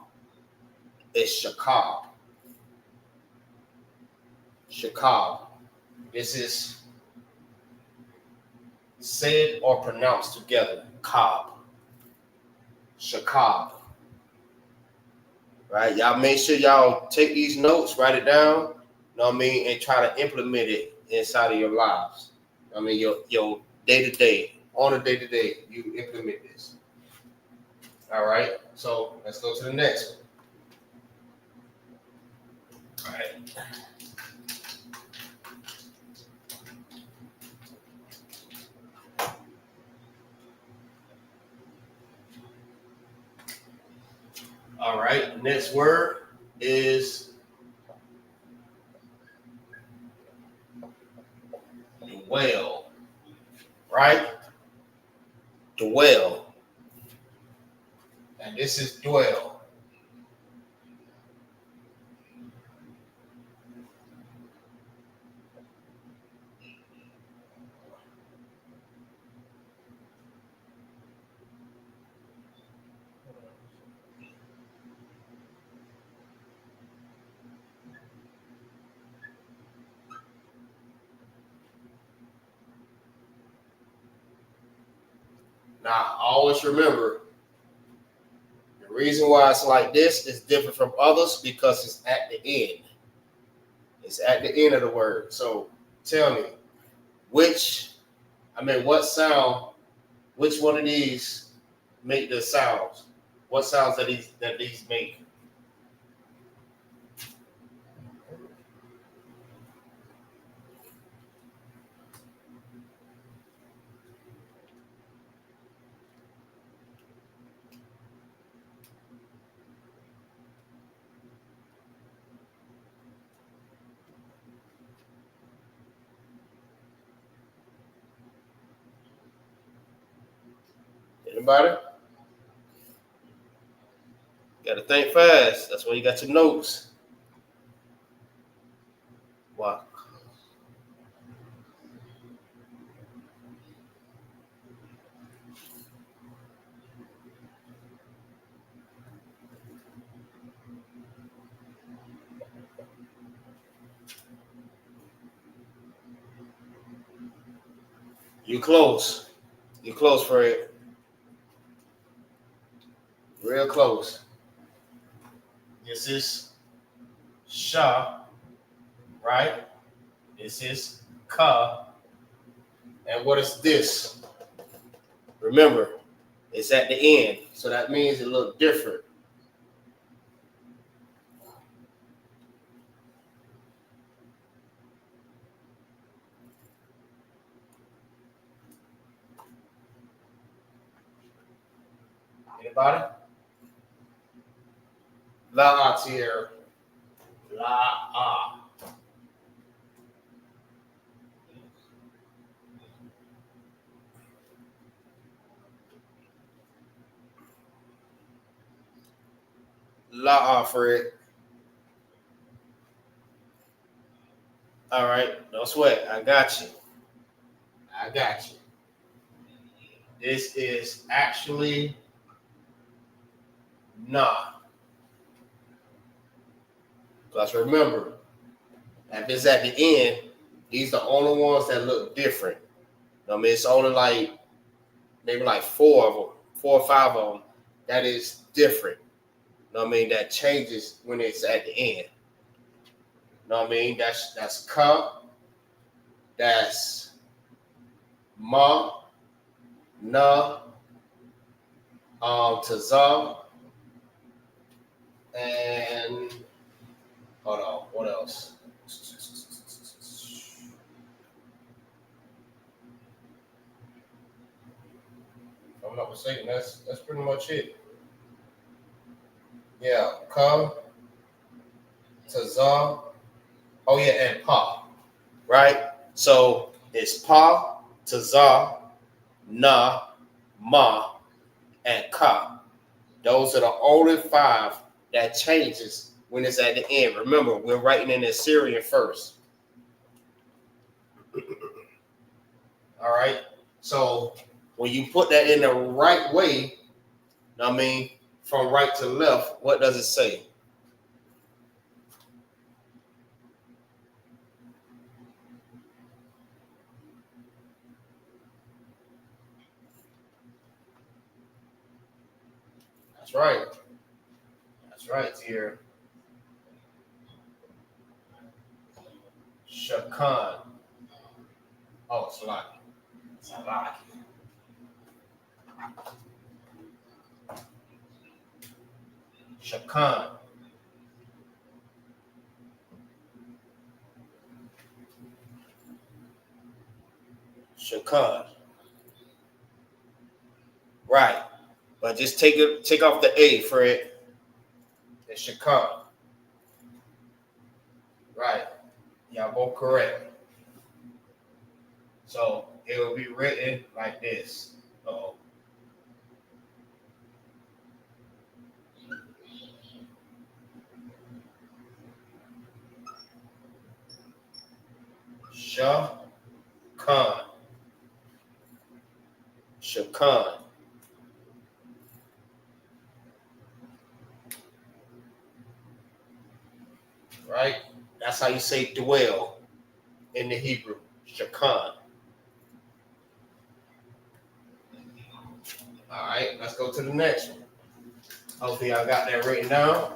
It's Shakab. Shakab. This is said or pronounced together. Kab. Shakab. Right? Y'all make sure y'all take these notes, write it down, you know what I mean, and try to implement it inside of your lives. I mean, your day-to-day, on a day-to-day, you implement this. All right? So let's go to the next one. All right. All right, next word is dwell, right? Dwell. And this is dwell. Now, always remember, the reason why it's like this is different from others because it's at the end. It's at the end of the word. So tell me, what sound, which one of these make the sounds? What sounds that these make? Anybody? You gotta think fast. That's why you got your notes. Wow. You close. You close, Fred. Real close. This is Sha, right? This is Ka. And what is this? Remember, it's at the end. So that means it looks different. Anybody? La'atir. La'a. La'a, Fred. All right, don't sweat. I got you. I got you. This is actually nah. Because remember, if it's at the end, these are the only ones that look different. I mean, it's only like maybe like 4 of them, 4 or 5 of them that is different. You know what I mean? That changes when it's at the end. You know what I mean? That's Ka, that's Ma, Na, Tazah, and hold on, what else? If I'm not mistaken, that's pretty much it. Yeah, Ka, Tazah, oh yeah, and Pa, right? So it's Pa, Tazah, Na, Ma, and Ka. Those are the only 5 that changes when it's at the end. Remember, we're writing in the Syrian first. All right. So when you put that in the right way, I mean, from right to left, what does it say? That's right. That's right, here. Shakan. Oh, Salaki. Salaki. Shakan. Shakan. Right. But just take off the A, Fred. It's Shakan. Right. Y'all both correct. So it will be written like this. Uh-oh. Shakan. Shakan. Right? That's how you say dwell in the Hebrew. Shakan. All right, let's go to the next one. Hopefully I got that written down.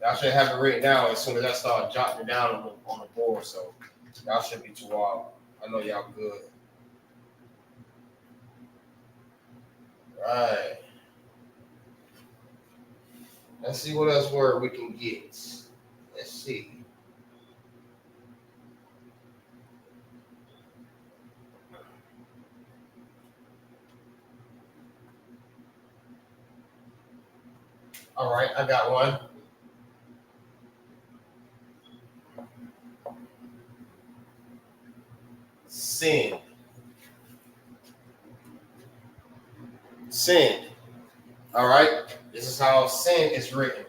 Y'all should have it written down as soon as I start jotting it down on the board, so y'all shouldn't be too wild. I know y'all good. Right. Let's see what else word we can get. Let's see. All right, I got one. Sin. Sin. All right. This is how sin is written.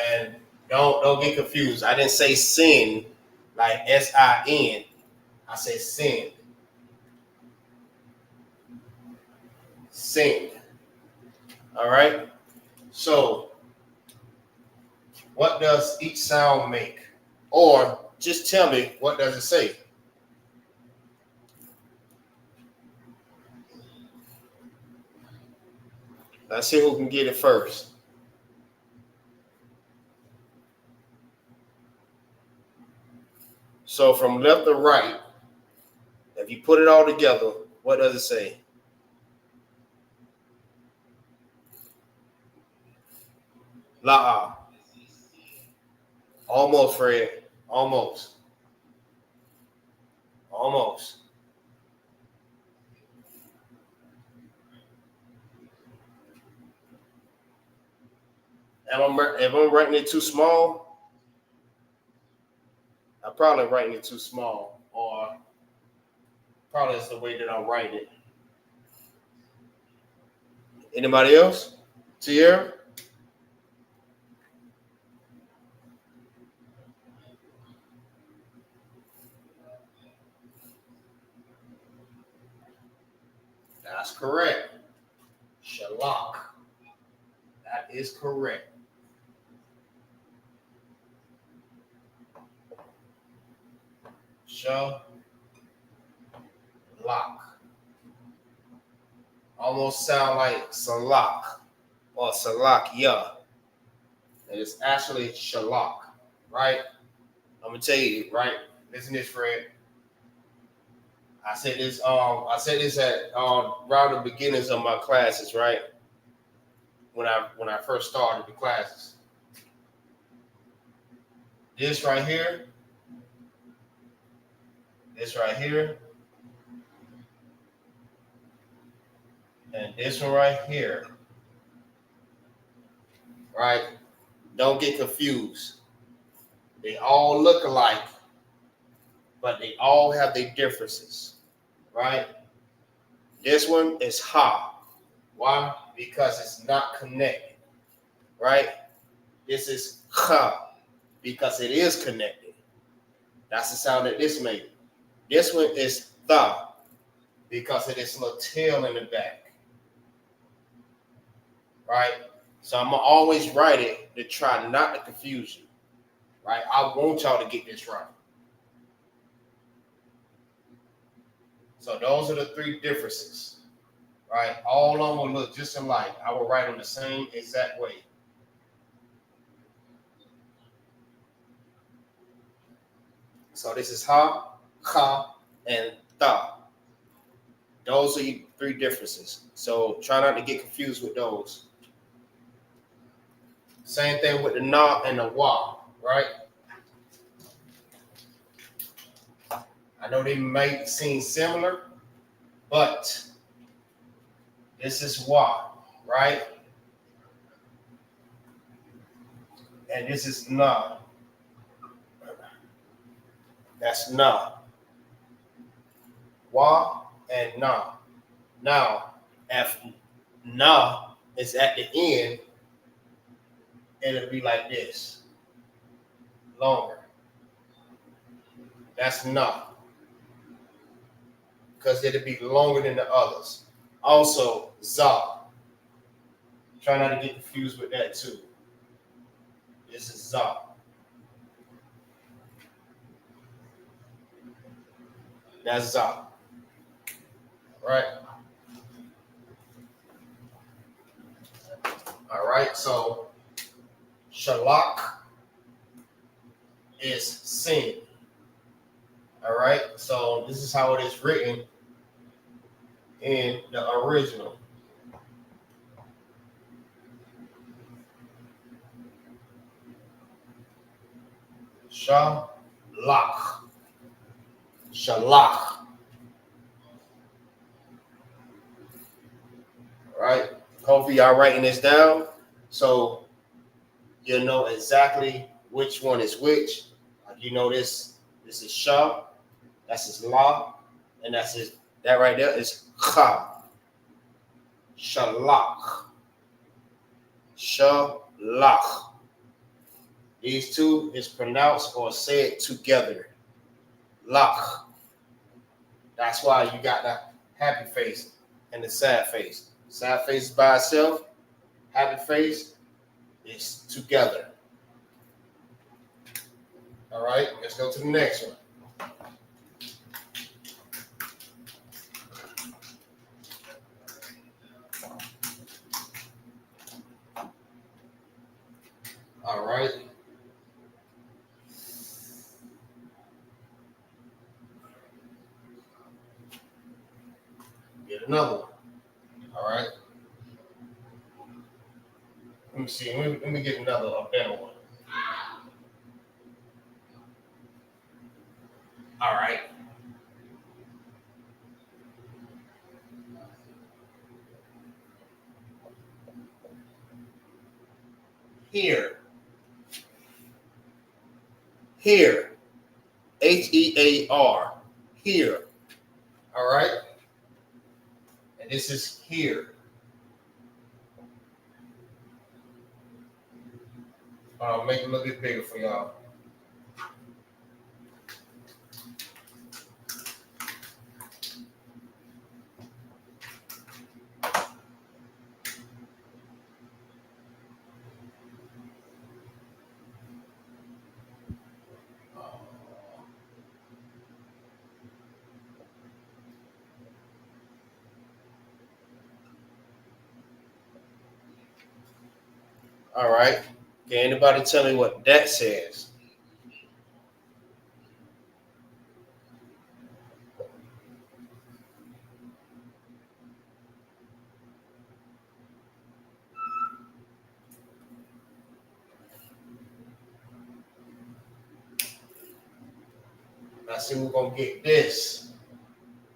And don't get confused. I didn't say sin like S-I-N. I said sin. Sing. All right. So, what does each sound make? Or just tell me, what does it say? Let's see who can get it first. So from left to right, if you put it all together, what does it say? La'a. Almost, Fred. Almost. Almost. If I'm writing it too small, I'm probably writing it too small, or probably it's the way that I'm writing it. Anybody else? Tierra? That's correct. Shalak. That is correct. Shalak. Almost sound like salak or salakia. It's actually shalak, right? I'm gonna tell you, right? Listen to this, Fred. I said this at around the beginnings of my classes, right? When I first started the classes. This right here, and this one right here, right? Don't get confused. They all look alike, but they all have their differences, right? This one is ha. Why? Because it's not connected, right? This is ha, because it is connected. That's the sound that this made. This one is tha, because it is a little tail in the back, right? So I'm gonna always write it to try not to confuse you, right? I want y'all to get this right. So those are the three differences, right? All of them will look just alike. I will write them the same exact way. So this is ha, ka, and tha. Those are your three differences. So try not to get confused with those. Same thing with the na and the wa, right? I know they may seem similar, but this is wa, right? And this is na. That's na. Wa and na. Now, if na is at the end, it'll be like this. Longer. That's na. Because it'll be longer than the others. Also, za. Try not to get confused with that too. This is za. That's za. Right? All right, so shalak is sin. All right, so this is how it is written in the original. Shalak. Shalak. All right, hopefully y'all writing this down so you'll know exactly which one is which. Like you know this is sha, that's his la, and that's his, that right there is kha. Shalak. Shalak. These two is pronounced or said together. Lach. That's why you got the happy face and the sad face. Sad face is by itself. Happy face is together. All right, let's go to the next one. All right. Get another one. All right. Let me see. Let me get another a better one. All right. Here. Here. Hear. Here. All right. And this is here. Make it a little bit bigger for y'all. All right. Can anybody tell me what that says? I see we're going to get this.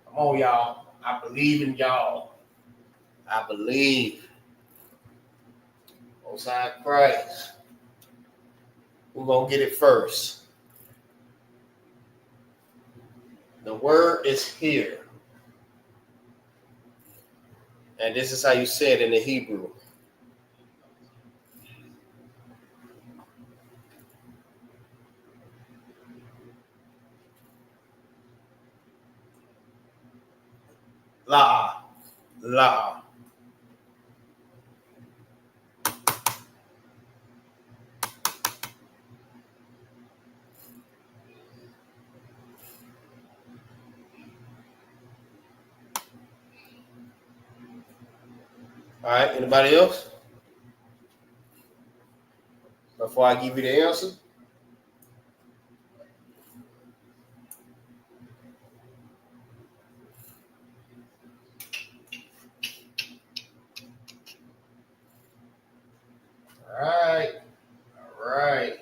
Come on, y'all. I believe in y'all. I believe. Most High Christ. We're going to get it first. The word is here. And this is how you say it in the Hebrew. La. La. All right, anybody else? Before I give you the answer. All right. All right.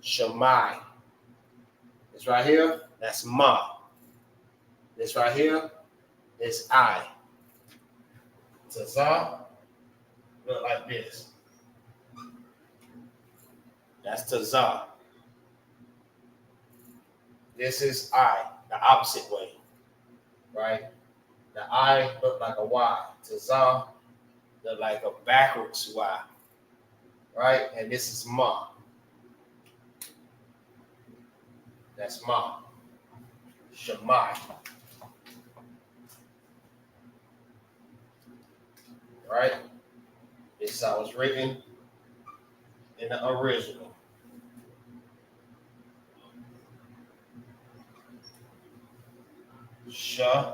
Shammai. This right here, that's Ma. This right here is I. Tazah look like this. That's Tazah. This is I, the opposite way, right? The I look like a Y. Tazah look like a backwards Y, right? And this is Ma. That's Ma. Shammai. Right? This is how it's written in the original. Shammai.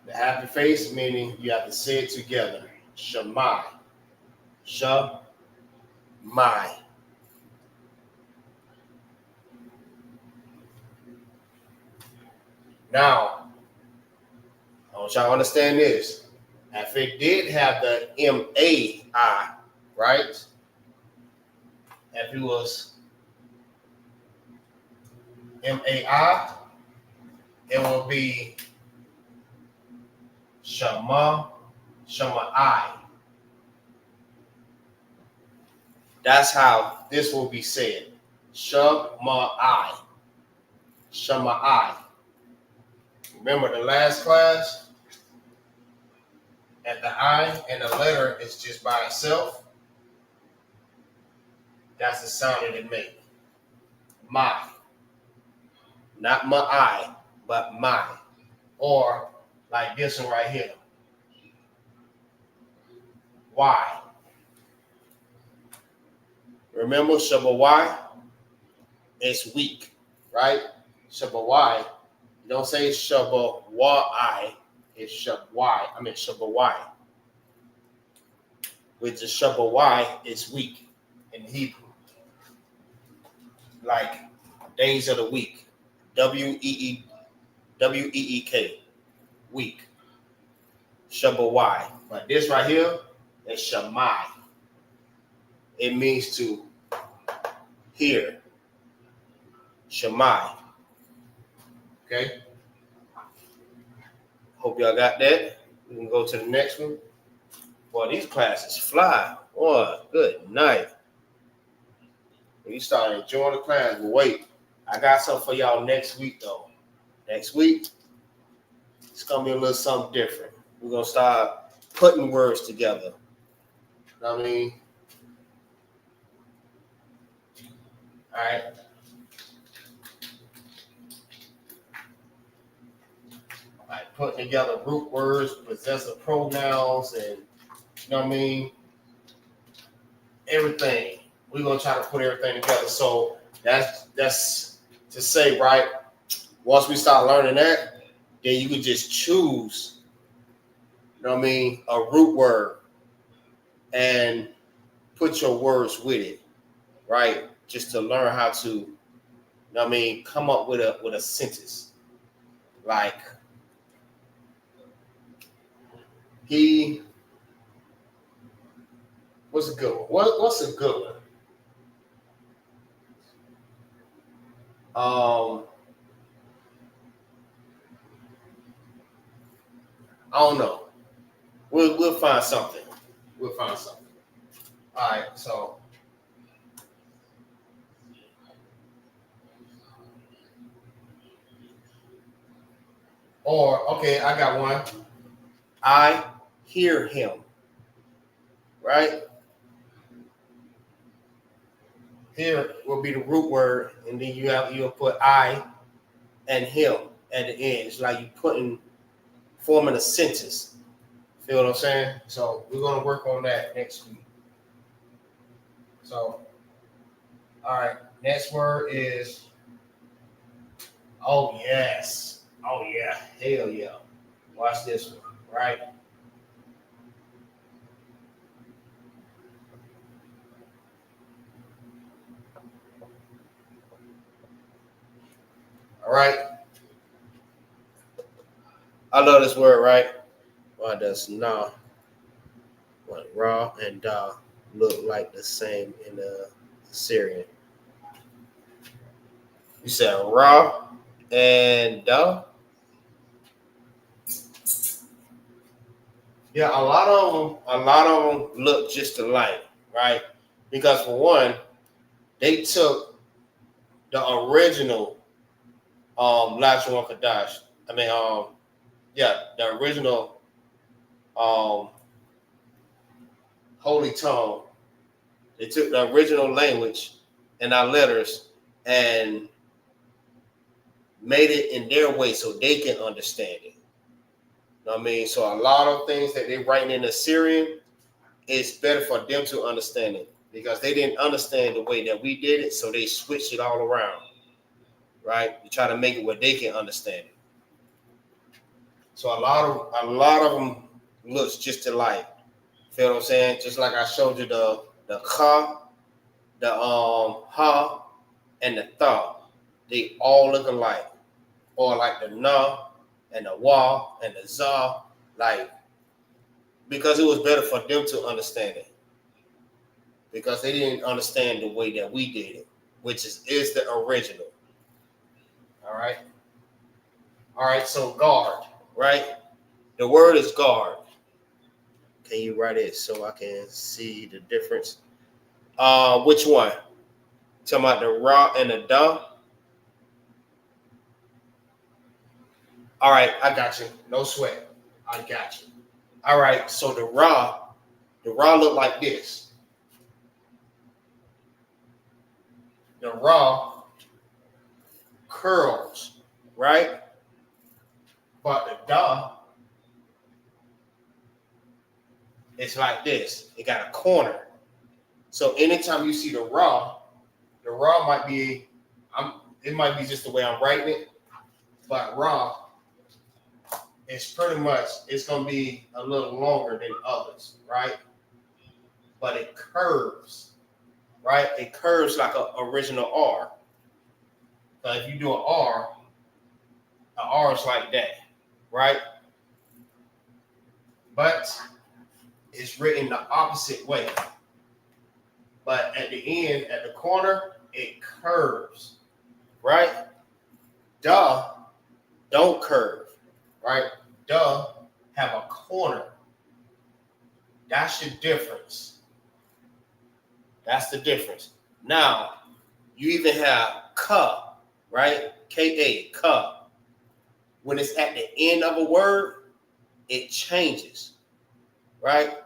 The happy face meaning you have to say it together. Shammai. Shammai. Now, I want y'all to understand this. If it did have the M-A-I, right? If it was M-A-I, it will be Shammai. That's how this will be said. Shammai. Shammai. Remember the last class? and the I and the letter is just by itself, that's the sound that it makes. My. Not my I, but my. Or like this one right here. Why? Remember Shabawai? It's weak, right? Shabawai. You don't say Shabawai. It's Shabawai. I mean Shabawai. Which is Shabawai is weak in Hebrew. Like days of the week. W-E-E-K. Week. Shabawai. But this right here is Shamai. It means to hear. Shamai. Okay? Hope y'all got that. We can go to the next one. Boy, these classes fly. Boy, good night. When you start enjoying the class, but wait, I got something for y'all next week, though. Next week, it's going to be a little something different. We're going to start putting words together. You know what I mean? All right. Like putting together root words, possessive pronouns, and you know what I mean? Everything. We're gonna try to put everything together. So that's to say, right? Once we start learning that, then you can just choose, you know what I mean, a root word and put your words with it, right? Just to learn how to, you know what I mean, come up with a sentence. Like what's a good one? What's a good one? I don't know. We'll find something. We'll find something. All right, so or okay, I got one. I hear him. Right? Here will be the root word, and then you'll put I and him at the end. It's like you forming a sentence. Feel what I'm saying? So we're gonna work on that next week. So, all right. Next word is oh yes. Oh yeah. Hell yeah. Watch this one, right? All right. I love this word, right? Why does Ra and Da look like the same in the Syrian? You said Ra and Da? Yeah, a lot of them look just alike, right? Because for one, they took the original LASHAWAN QADASH. I mean, the original Holy Tongue. They took the original language and our letters and made it in their way so they can understand it. You know what I mean? So a lot of things that they're writing in Assyrian, it's better for them to understand it because they didn't understand the way that we did it, so they switched it all around. Right? You try to make it where they can understand it. So a lot of them looks just alike. Feel what I'm saying? Just like I showed you the ka, the ha, and the tha. They all look alike. Or like the na and the wa and the za, like because it was better for them to understand it. Because they didn't understand the way that we did it, which is the original. All right, so guard, right? The word is guard. Can you write it so I can see the difference? Which one? Talking about the Ra and the Da? All right, I got you. No sweat. I got you. All right, so the Ra look like this. The Ra curls, right? But the Da, it's like this. It got a corner. So anytime you see the Ra might be, it might be just the way I'm writing it, but Ra, it's pretty much, it's going to be a little longer than others, right? But it curves, right? It curves like an original R. So if you do an R is like that, right? But it's written the opposite way. But at the end, at the corner, it curves, right? Da don't curve, right? Da have a corner. That's the difference. That's the difference. Now, you even have ka, right? K-A, ka. When it's at the end of a word, it changes, right?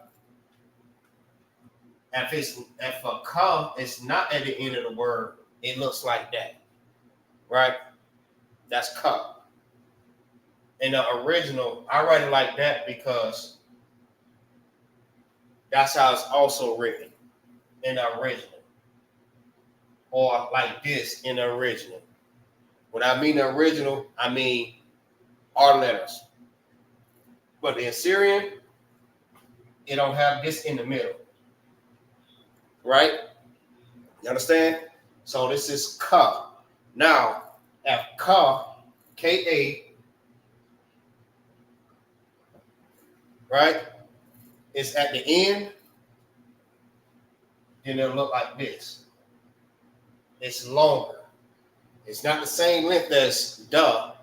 If a ka is not at the end of the word, it looks like that, right? That's ka. In the original, I write it like that because that's how it's also written in the original. Or like this in the original. When I mean the original, I mean our letters. But in Syrian, it don't have this in the middle. Right? You understand? So this is ka. Now, if ka, K-A, right, is at the end, then it'll look like this. It's longer. It's not the same length as da.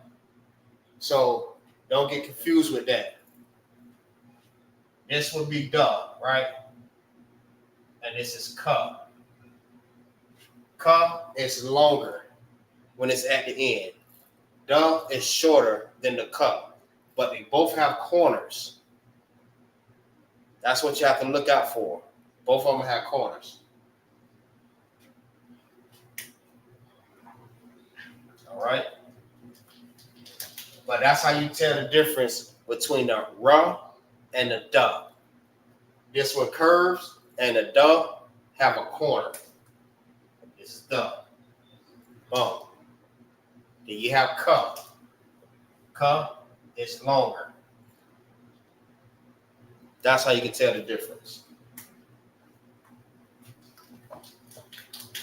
So don't get confused with that. This would be da, right? And this is ka. Ka is longer when it's at the end. Da is shorter than the ka. But they both have corners. That's what you have to look out for. Both of them have corners. All right? But that's how you tell the difference between the Ra and the Da. This one curves and the Da have a corner. This is Da. Boom. Then you have Ka. Ka is longer. That's how you can tell the difference.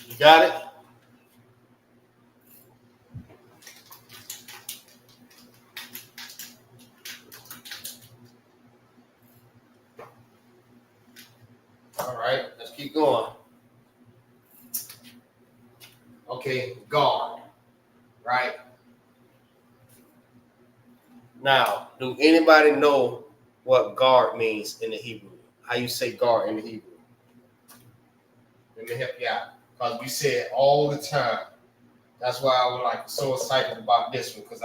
You got it? All right, let's keep going. Okay, guard, right? Now, do anybody know what guard means in the Hebrew? How you say guard in the Hebrew? Let me help you out. Because we say it all the time. That's why I was like so excited about this one, because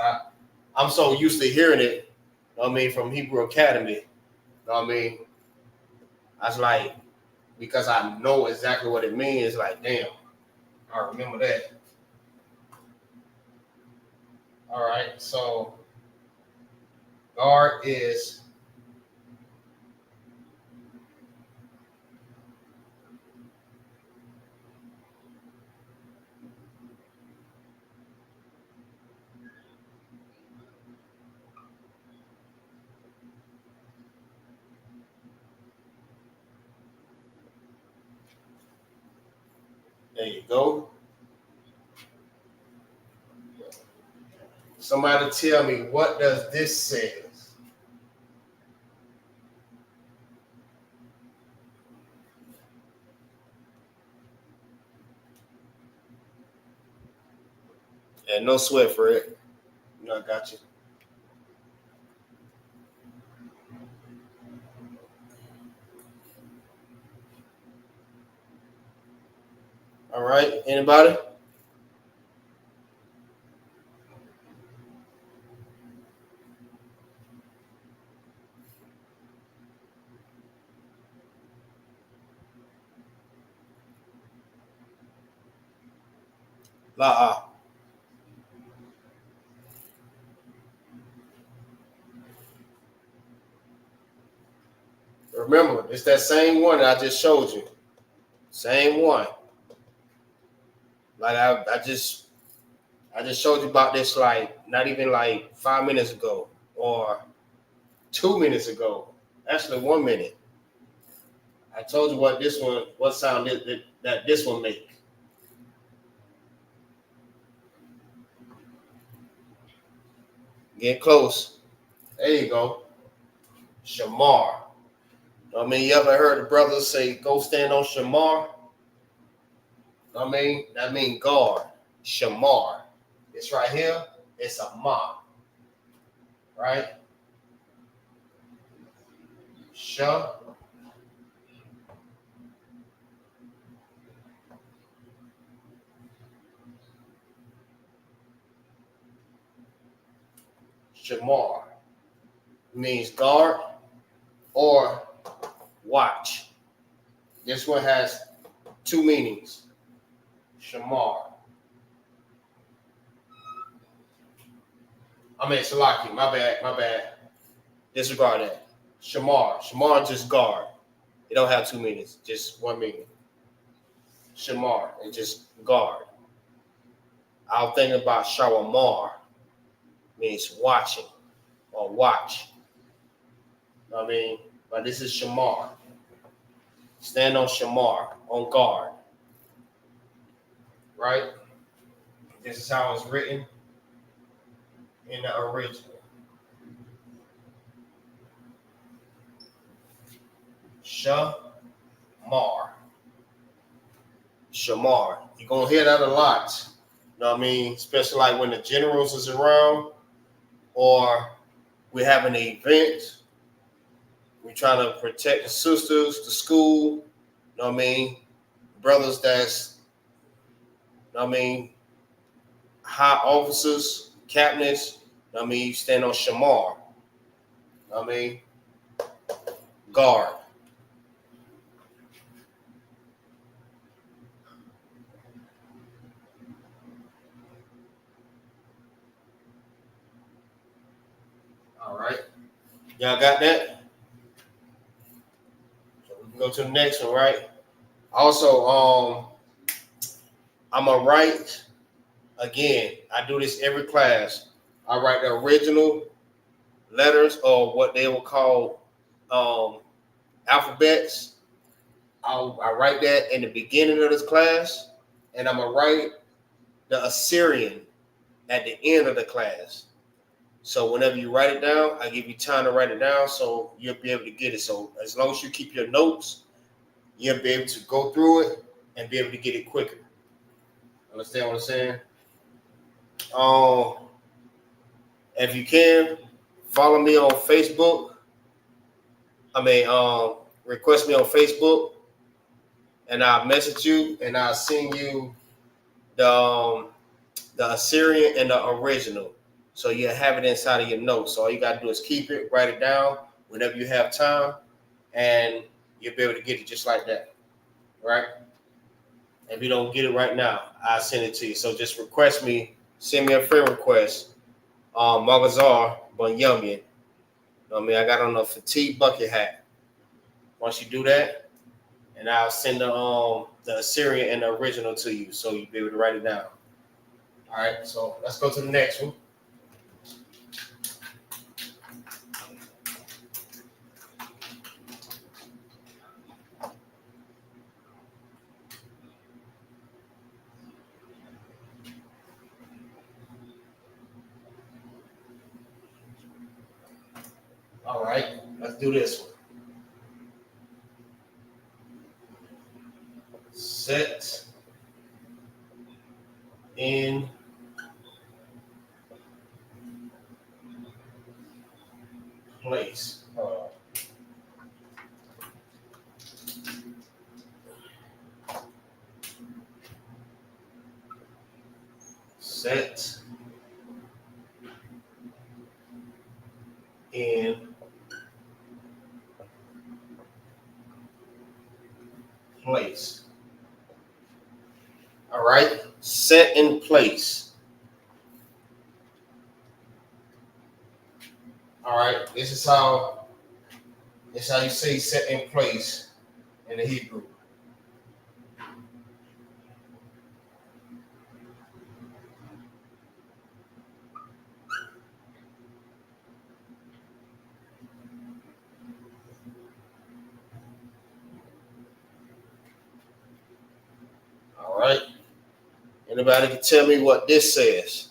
I'm so used to hearing it, you know what I mean, from Hebrew Academy. You know what I mean? I was like, because I know exactly what it means, like, damn, I remember that. All right, so guard is there you go. Somebody tell me, what does this say? And no sweat for it. You know, I got you. All right, anybody? La. Remember, it's that same one that I just showed you. Same one. Like I just showed you about this like not even like 5 minutes ago or 2 minutes ago. Actually 1 minute. I told you what sound that this one make. Get close. There you go. Shamar. I mean, you ever heard the brothers say, go stand on Shamar? I mean, that means guard. Shamar. It's right here. It's a ma. Right? Sha. Shamar means guard or watch. This one has two meanings. Shamar. I mean, Salaki. My bad. Disregard that. Shamar. Shamar just guard. It don't have two meanings. Just one meaning. Shamar. And just guard. I was thinking about Shawamar. Means watching or watch. You know what I mean? But this is Shamar. Stand on Shamar, on guard. Right? This is how it's written in the original. Shamar. Shamar. You're going to hear that a lot. You know what I mean? Especially like when the generals is around or we have an event. We're trying to protect the sisters, the school. You know what I mean? Brothers that's, you know what I mean, high officers, captains. You know what I mean? You stand on Shamar. You know what I mean? Guard. All right. Y'all got that? So we can go to the next one, right? Also, I'm going to write, again, I do this every class. I write the original letters or what they will call alphabets. I write that in the beginning of this class, and I'm going to write the Assyrian at the end of the class. So whenever you write it down, I give you time to write it down so you'll be able to get it. So as long as you keep your notes, you'll be able to go through it and be able to get it quicker. Understand what I'm saying? If you can, follow me on Facebook. Request me on Facebook, and I'll message you, and I'll send you the Assyrian and the original. So you have it inside of your notes. So all you got to do is keep it, write it down whenever you have time, and you'll be able to get it just like that, right? If you don't get it right now, I'll send it to you. So just request me, send me a friend request. Magazar, Bunyamin. You know what I mean? I got on a fatigue bucket hat. Once you do that, and I'll send the Assyrian and the original to you, so you'll be able to write it down. All right, so let's go to the next one. All right, let's do this one. Set in place. Set in place. All right. set in place. All right, this is how you say set in place in the Hebrew. All right. Anybody can tell me what this says?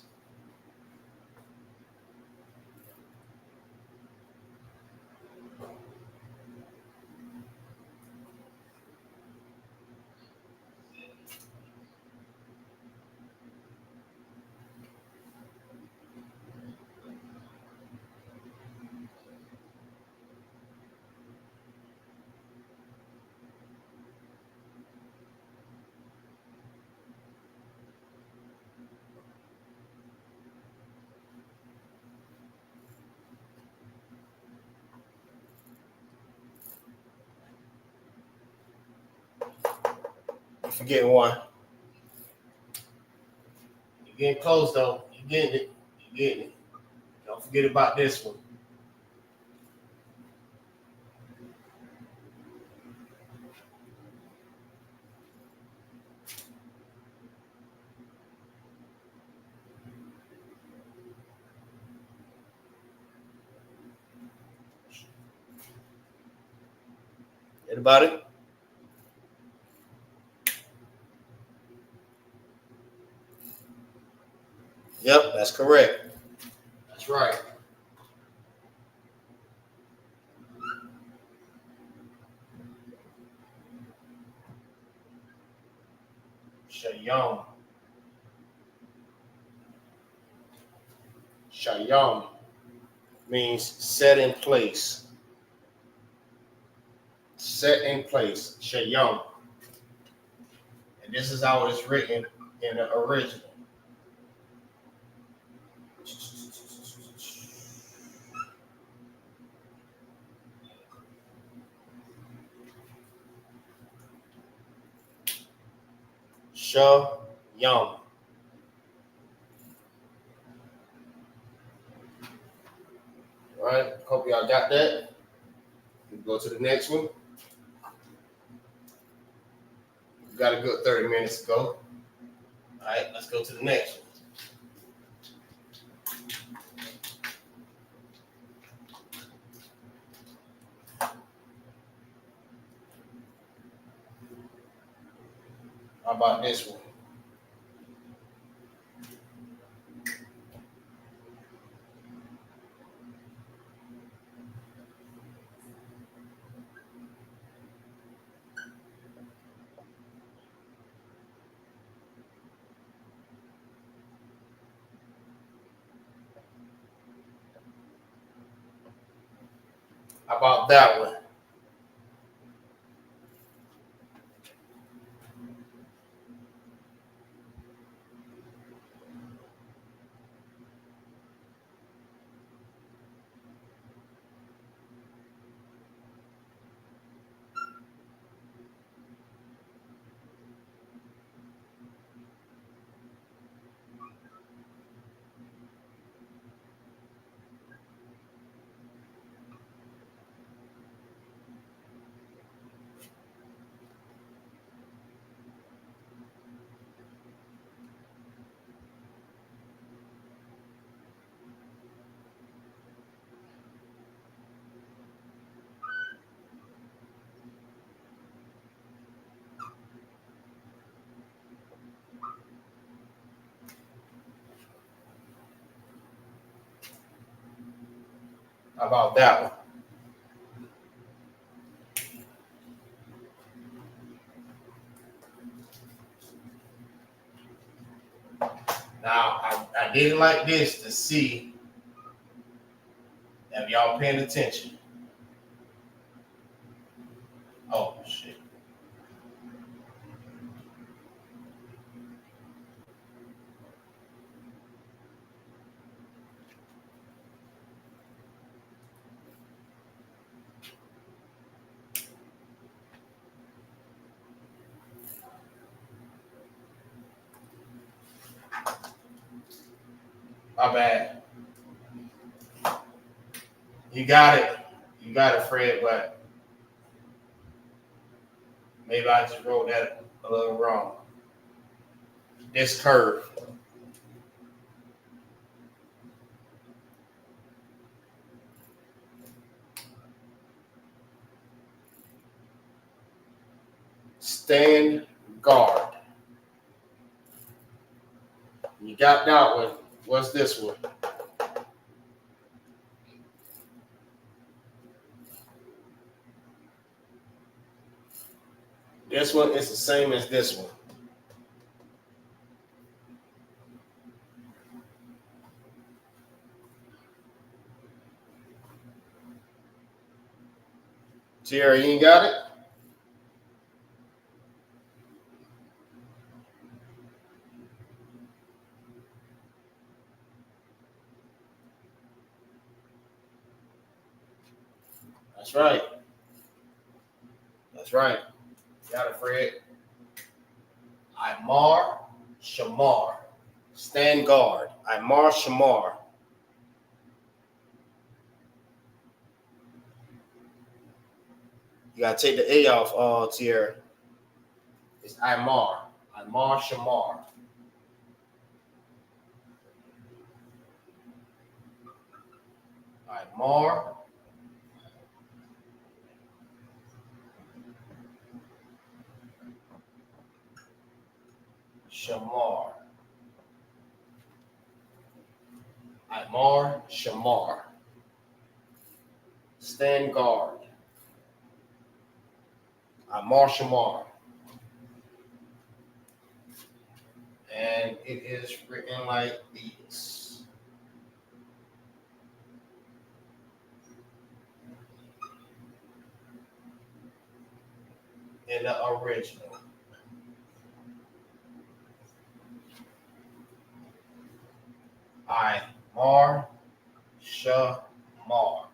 You're forgetting one. You're getting close though. You're getting it. You're getting it. Don't forget about this one. Anybody? Yep, that's correct. That's right. Shayam. Shayam means set in place. Set in place. Shayam. And this is how it's written in the original. Shayam. All right, hope y'all got that. We go to the next one. We got a good 30 minutes to go. All right, let's go to the next one. How about this one? How about that one? How about that one? Now, I didn't like this to see if y'all paying attention. Oh, shit. My bad. You got it. You got it, Fred, but maybe I just wrote that a little wrong. This curve. Stand guard. You got that one. What's this one? This one is the same as this one. Tierra, you ain't got it? That's right. That's right. Got it, Fred. Imar Shamar. Stand guard. Imar Shamar. You gotta take the A off, Tierra. It's Imar. Imar Shamar. Imar Shamar. Imar Shamar. Stand guard. Imar Shamar. And it is written like this. In the original. Imar Shamar.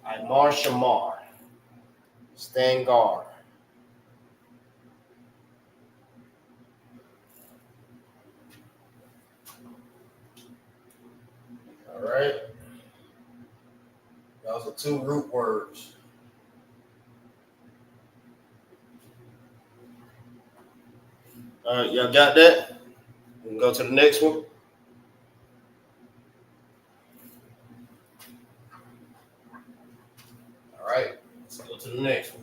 Imar Shamar. Stand guard. All right. Those are two root words. All right, y'all got that? We can go to the next one. All right, let's go to the next one.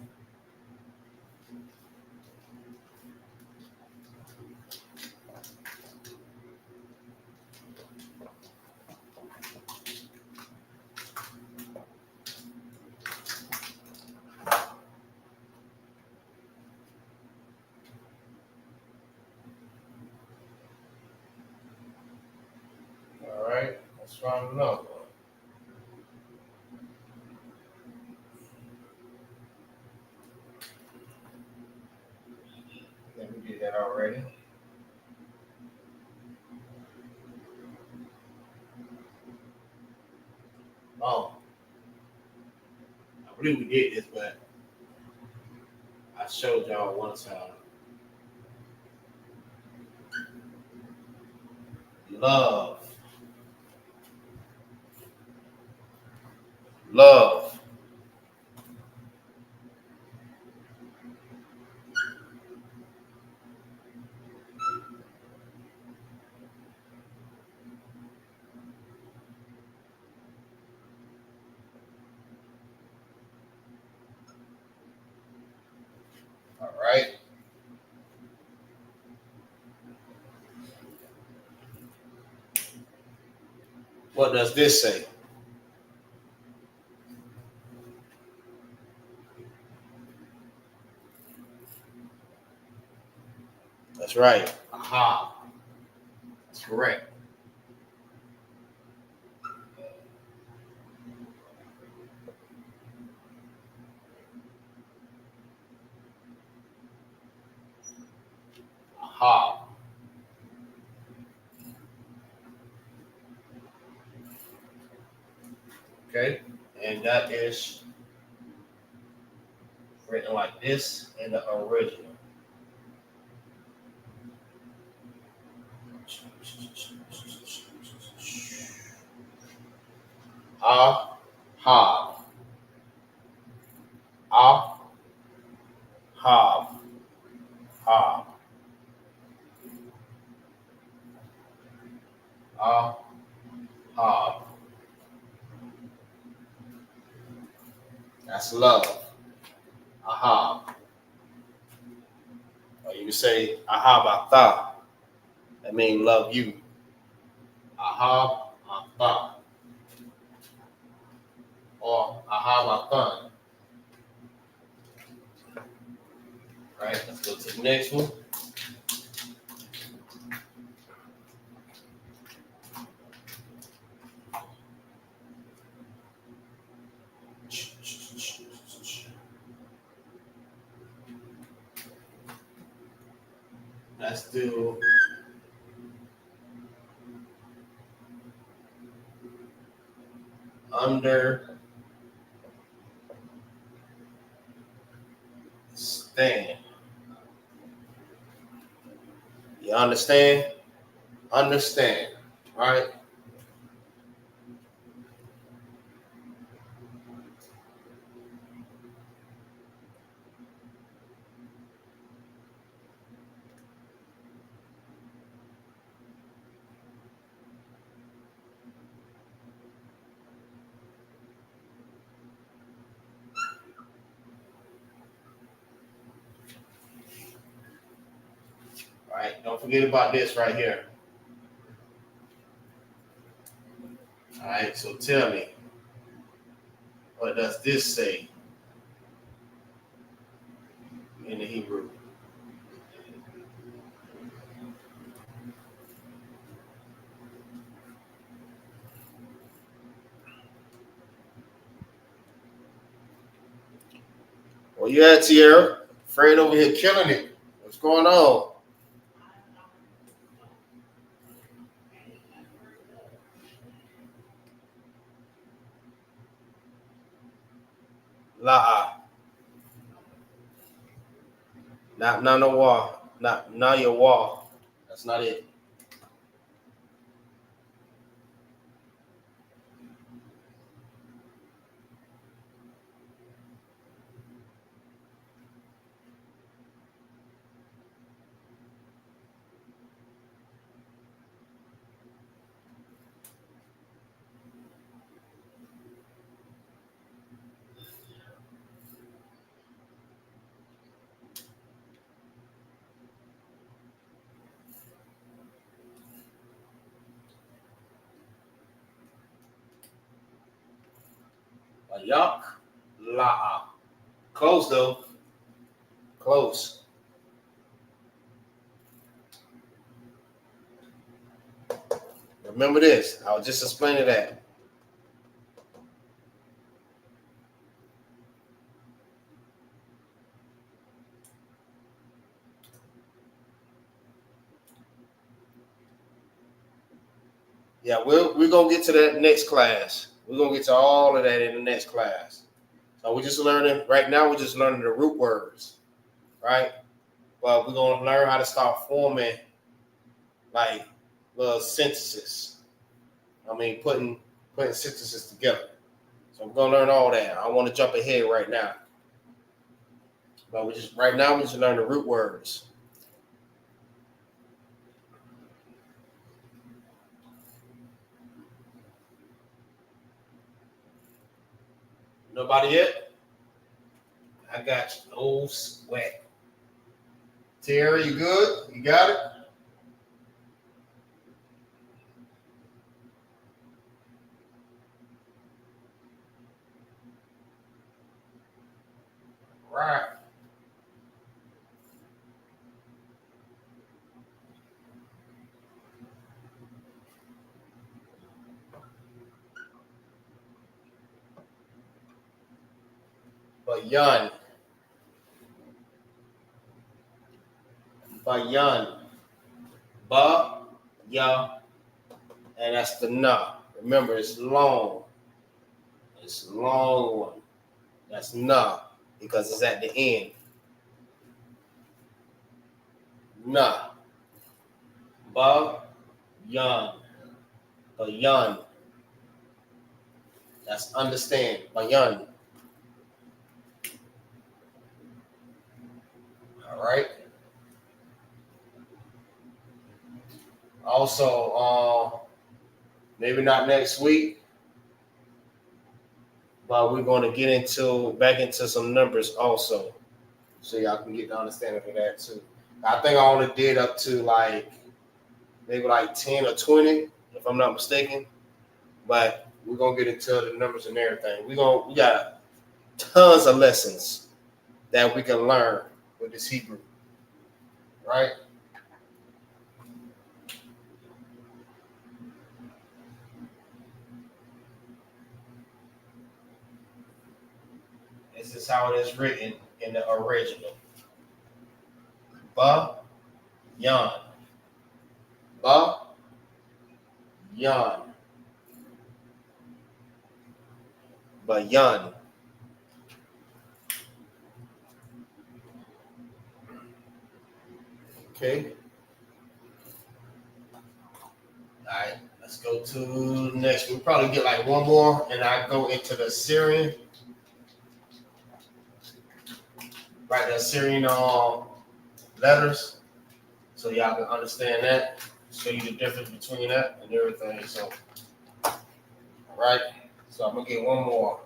All right, let's find another one. Yeah, we did that already. Oh, I believe we did this, but I showed y'all one time. Love. Love. All right. What does this say? That's right. Aha. That's correct. Aha. Okay. And that is written like this in the original. Ahab. Ahab. Ahab. Ahab. That's love. Ahab. Or you can say Ahabata. That means love you. Ahabata. Or Ahabatan. Right, let's go to the next one. Let's do understand. You understand? Understand, right? All right, don't forget about this right here. All right, so tell me, what does this say in the Hebrew? Well, you at, Tierra? Fred over here killing it. What's going on? La'a. Not no wall. Not your wall. That's not it. Yuck. La'a. Close though. Close. Remember this. I was just explaining that. Yeah, we're gonna get to that next class. We're gonna get to all of that in the next class. So we're just learning right now. We're just learning the root words, right? Well, we're gonna learn how to start forming like little sentences. I mean, putting sentences together. So we're gonna learn all that. I want to jump ahead right now, but we just learn the root words. Nobody yet? I got you. No sweat. Terry, you good? You got it? Right. Bayan. Bayan. Ba, ya, and that's the na. Remember, it's long. It's a long one. That's na because it's at the end. Na. Ba, yan. Bayan. That's understand. Bayan. All right. Also, maybe not next week, but we're going to get back into some numbers also, so y'all can get the understanding of that too. I think I only did up to maybe 10 or 20, if I'm not mistaken. But we're gonna get into the numbers and everything. We got tons of lessons that we can learn with this Hebrew, right? This is how it is written in the original. Ba yan. Ba yan. Ba yan. Okay. All right, let's go to the next. We'll probably get like one more, and I go into the Syrian. Write the Syrian letters, so y'all can understand that. Show you the difference between that and everything. So, all right. So I'm gonna get one more.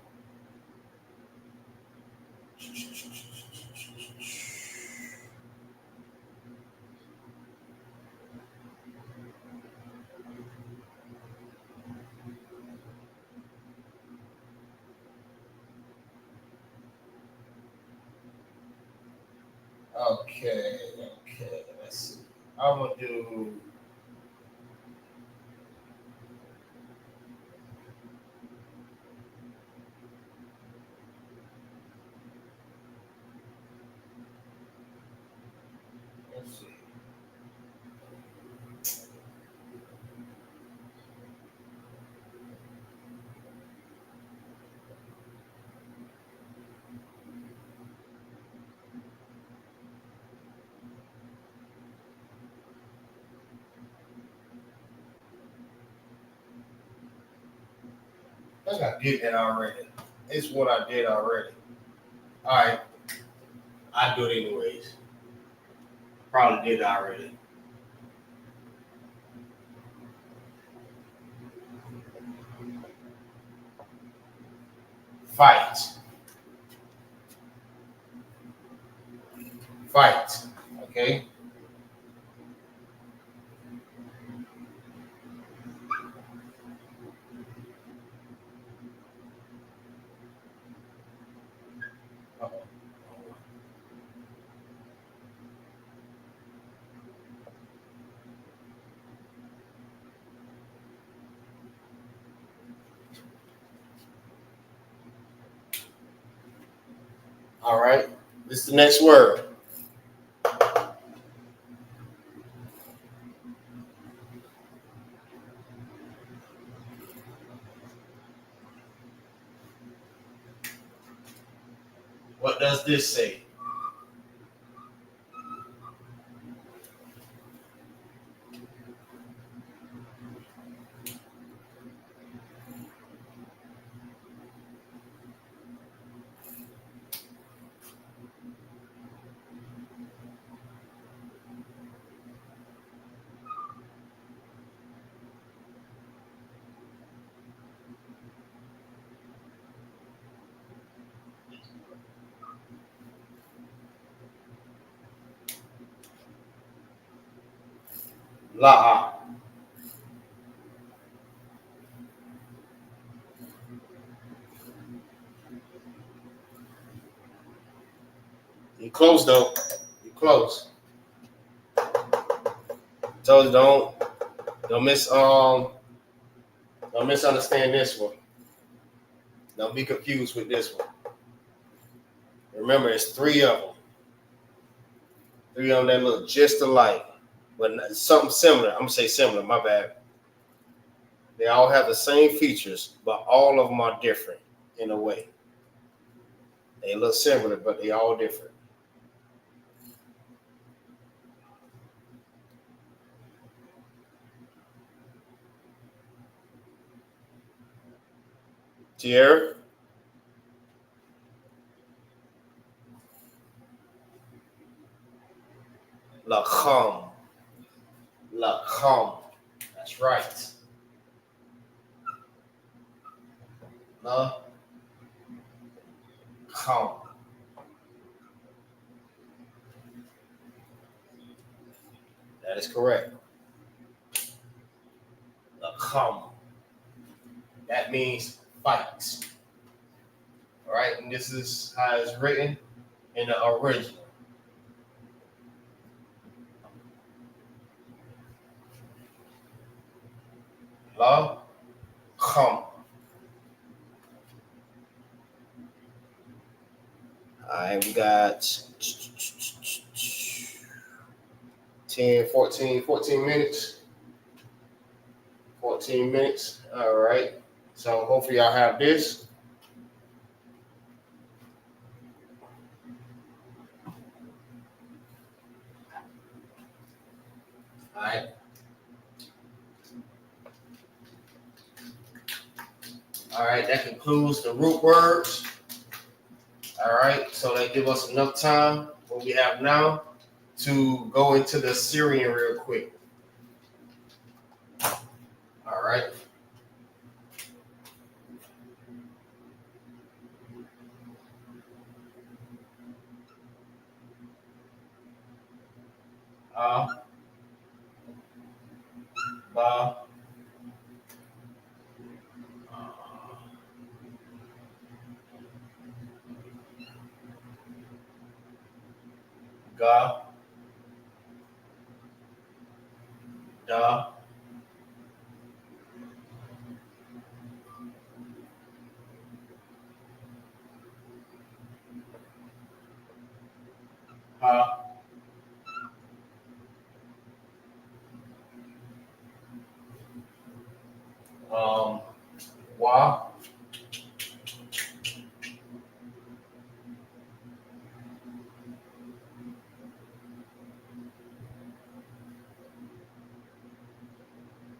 Okay. Let's see. I'm gonna do. Let's see. I think I did that already. It's what I did already. All right. I do it anyways. Probably did it already. Fight. Okay. All right. This is the next word. What does this say? La'a. You close though. You close. Told you don't misunderstand this one. Don't be confused with this one. Remember, it's three of them. Three of them that look just alike, but something similar. I'm gonna say similar. My bad. They all have the same features, but all of them are different in a way. They look similar, but they all different. Tierra. Lacham. Lacham. That's right. Lacham. That is correct. Lacham. That means fight. All right, and this is how it's written in the original. Lacham. All right, we got 10, 14 minutes. 14 minutes. All right. So hopefully y'all have this. All right. All right, that concludes the root words. All right, so that give us enough time, what we have now, to go into the Syrian real quick. All right. Ba, ga, da, ha, wa,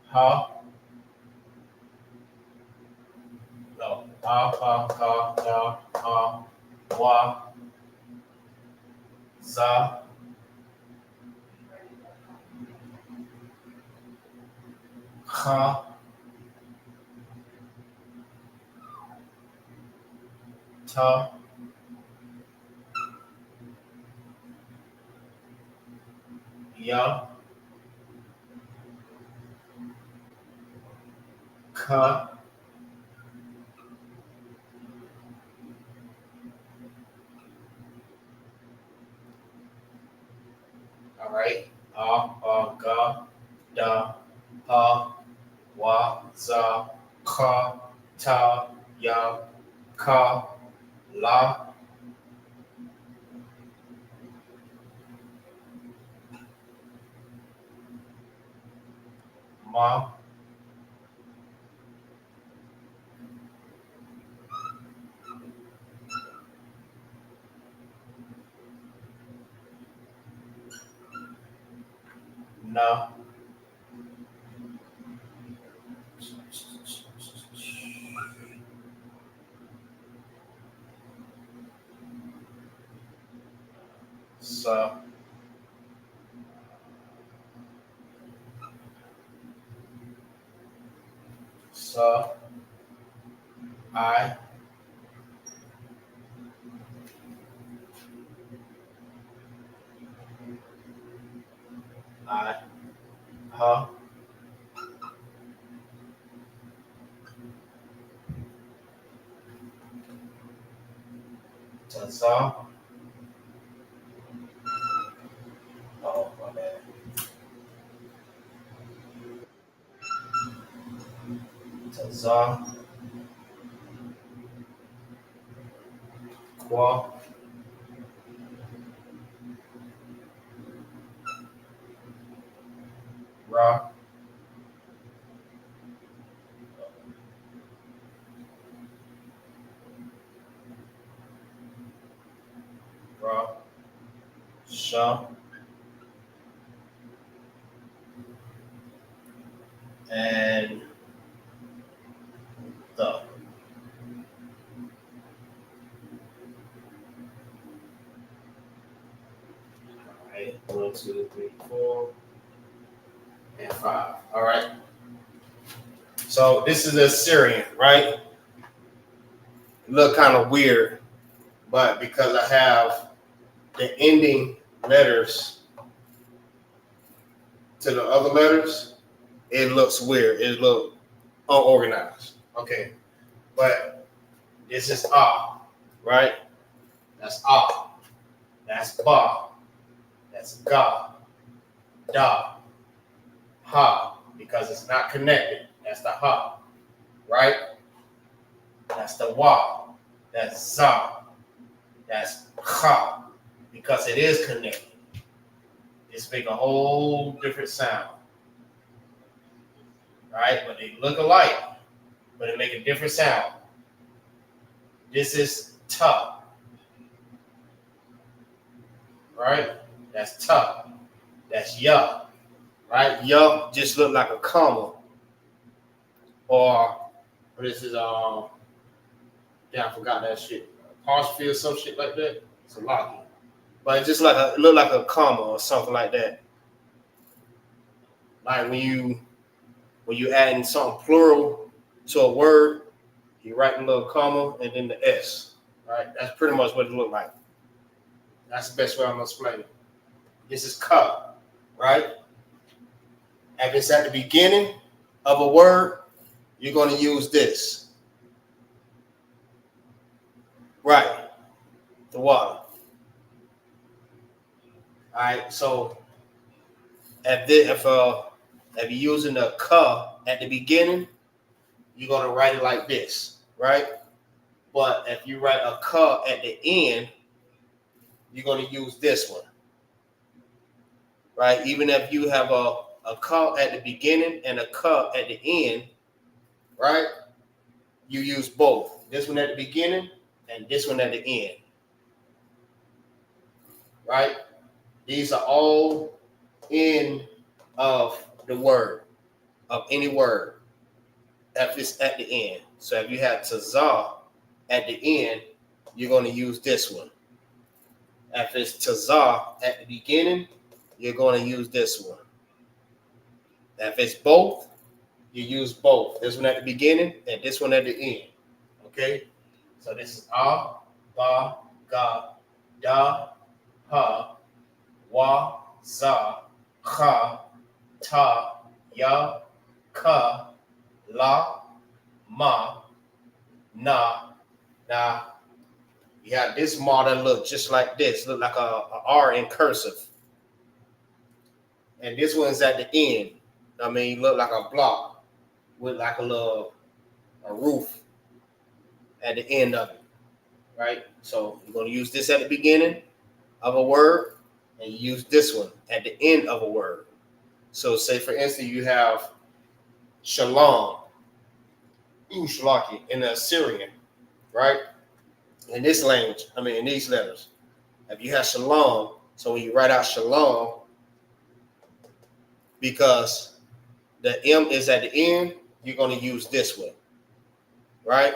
ha, no, ha, ka, da, ha, wa, za, ha, ta, ya, ka, all right, ga, da, ha, wa, za, ka, ta, ya, ka, la, ma, na, sa, sa, I, ha, ta, za, oh, my bad, ta, za, qua, ra, ra, sha, and the. 2, 3, 4, and 5. All right. So this is the Assyrian, right? Look kind of weird, but because I have the ending letters to the other letters, it looks weird. It looks unorganized. Okay, but this is ah, right? That's ah. That's ba. That's ga. Da. Ha. Because it's not connected. That's the ha. Right? That's the wa. That's za. That's ha. Because it is connected. It's make a whole different sound. Right? But they look alike. But they make a different sound. This is ta. Right? That's ta. That's ya. Right? Ya just look like a comma. Or this is I forgot that shit. Apostrophe or some shit like that. It's a lock. But it just it look like a comma or something like that. Like when you adding something plural to a word, you write a little comma and then the S. Right? That's pretty much what it look like. That's the best way I'm gonna explain it. This is ka, right? If it's at the beginning of a word, you're going to use this. Right. The water. All right. So if you're using a ka at the beginning, you're going to write it like this, right? But if you write a ka at the end, you're going to use this one. Right? Even if you have a ka at the beginning and a ka at the end, right? You use both. This one at the beginning and this one at the end. Right? These are all end of the word, of any word, if it's at the end. So if you have tazah at the end, you're going to use this one. If it's tazah at the beginning, you're going to use this one. If it's both, you use both. This one at the beginning and this one at the end. Okay? So this is ah, ba, ga, da, ha, wa, za, ha, ta, ya, ka, la, ma, na, na. You have this ma that look just like this. Look like a R in cursive. And this one's at the end. I mean, look like a block with like a roof at the end of it, right? So you're going to use this at the beginning of a word, and you use this one at the end of a word. So say, for instance, you have shalom, shalaki in the Assyrian, right? In this language, in these letters. If you have shalom, so when you write out shalom, because the M is at the end, you're going to use this one, right?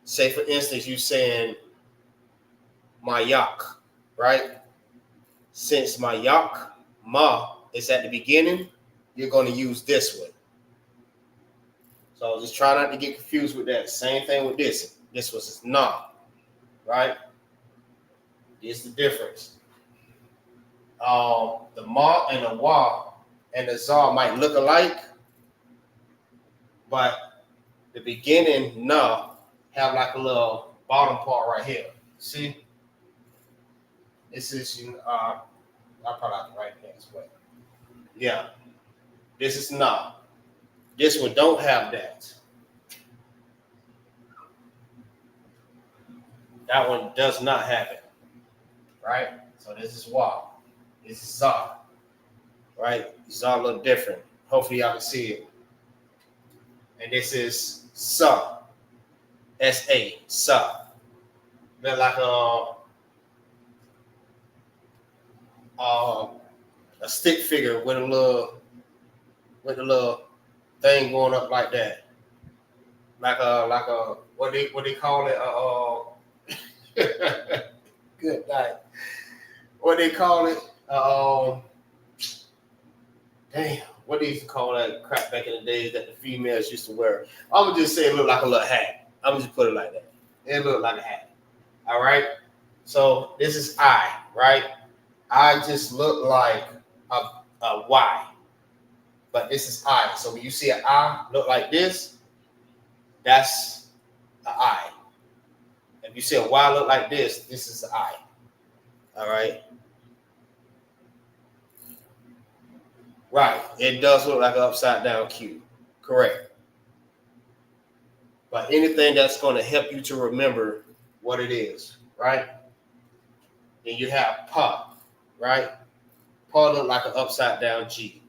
Say, for instance, you're saying mayak, right? Since mayak, ma, is at the beginning, you're going to use this one. So just try not to get confused with that. Same thing with this. This was na, right? Here's the difference. The ma and the wa and the za might look alike, but the beginning na have like a little bottom part right here. See? This is I'll probably have to write it next way. Yeah. This is na. This one don't have that. That one does not have it. Right? So this is wa. This is za. Right? Za a little different. Hopefully y'all can see it. And this is sa. S-A. Sa. They're like a stick figure with a little thing going up like that. Like a what they call it? Good night. What they call it? damn, what they used to call that crap back in the days that the females used to wear. I'm gonna just say it looked like a little hat. I'm gonna just put it like that. It looked like a hat. All right. So this is I, right? I just look like a Y, but this is I. So when you see an I look like this, that's an I. If you see a Y look like this is an I. All right. Right. It does look like an upside down Q. Correct. But anything that's going to help you to remember what it is, right? Then you have Pa, right? Pa look like an upside down G.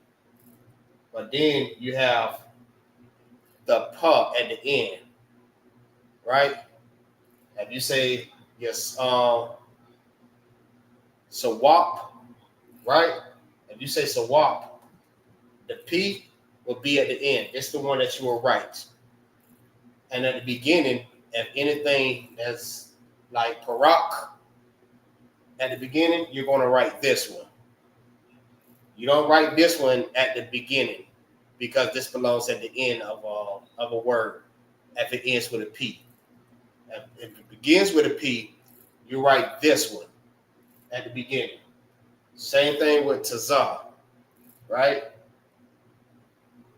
But then you have the Pa at the end, right? If you say yes, Sawap, right? If you say Sawap, the P will be at the end. It's the one that you will write. And at the beginning, if anything that's like Parak, at the beginning, you're going to write this one. You don't write this one at the beginning because this belongs at the end of a word. If it ends with a P. If it begins with a P, you write this one at the beginning. Same thing with Tazar, right?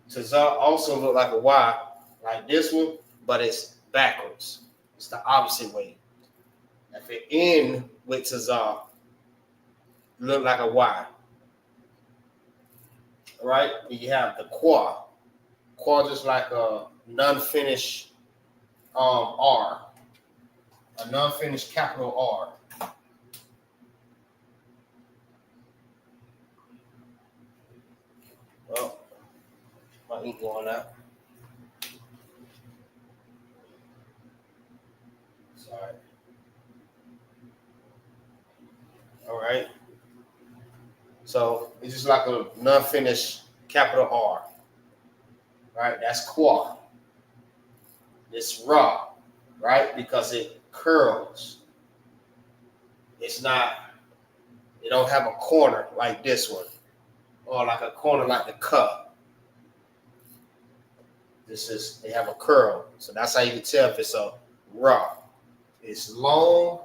Tazar also look like a Y, like this one, but it's backwards. It's the opposite way. If it ends with Tazar, look like a Y. All right? And you have the Qua. Qua just like a non-finished R. A non-finished capital R. Well, my ink going out. Sorry. All right. So it's just like a non-finished capital R. Right? That's Qua. It's Ra, right? Because it curls. It's not, it don't have a corner like this one. Or like a corner like the cup. This is, they have a curl. So that's how you can tell if it's a Ra. It's long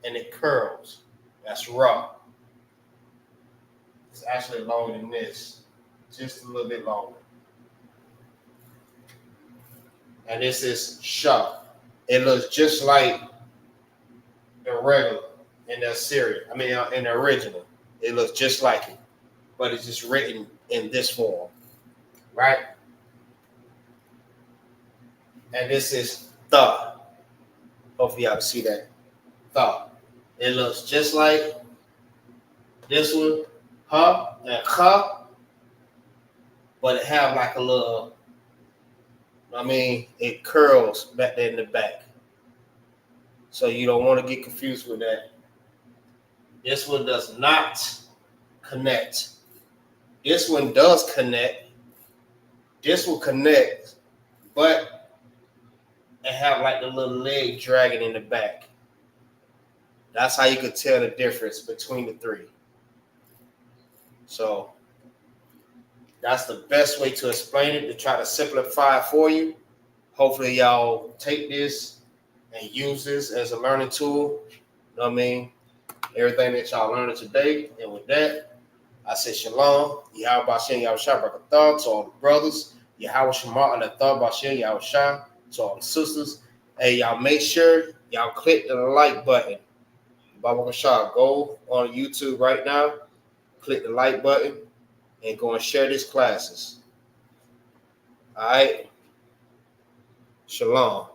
and it curls. That's Ra. It's actually longer than this. Just a little bit longer. And this is Shah. It looks just like the regular in the Syrian. I mean, in the original. It looks just like it. But it's just written in this form. Right? And this is Tha. Hopefully y'all can see that. Tha. It looks just like this one, Ha and Kha. But it have like a little, I mean, it curls back there in the back. So you don't want to get confused with that. This one does not connect. This one does connect. This will connect, but it have like the little leg dragging in the back. That's how you could tell the difference between the three. So that's the best way to explain it, to try to simplify it for you. Hopefully y'all take this and use this as a learning tool. You know what I mean? Everything that y'all learned today. And with that, I say shalom. Yahweh Bashem, Yahweh Shah, Barakatah, to all the brothers. Yahweh Shema, and Athar Bashem, Yahweh Shah, to all the sisters. Hey, y'all make sure y'all click the like button. Baba Shah, go on YouTube right now. Click the like button and go and share these classes. All right. Shalom.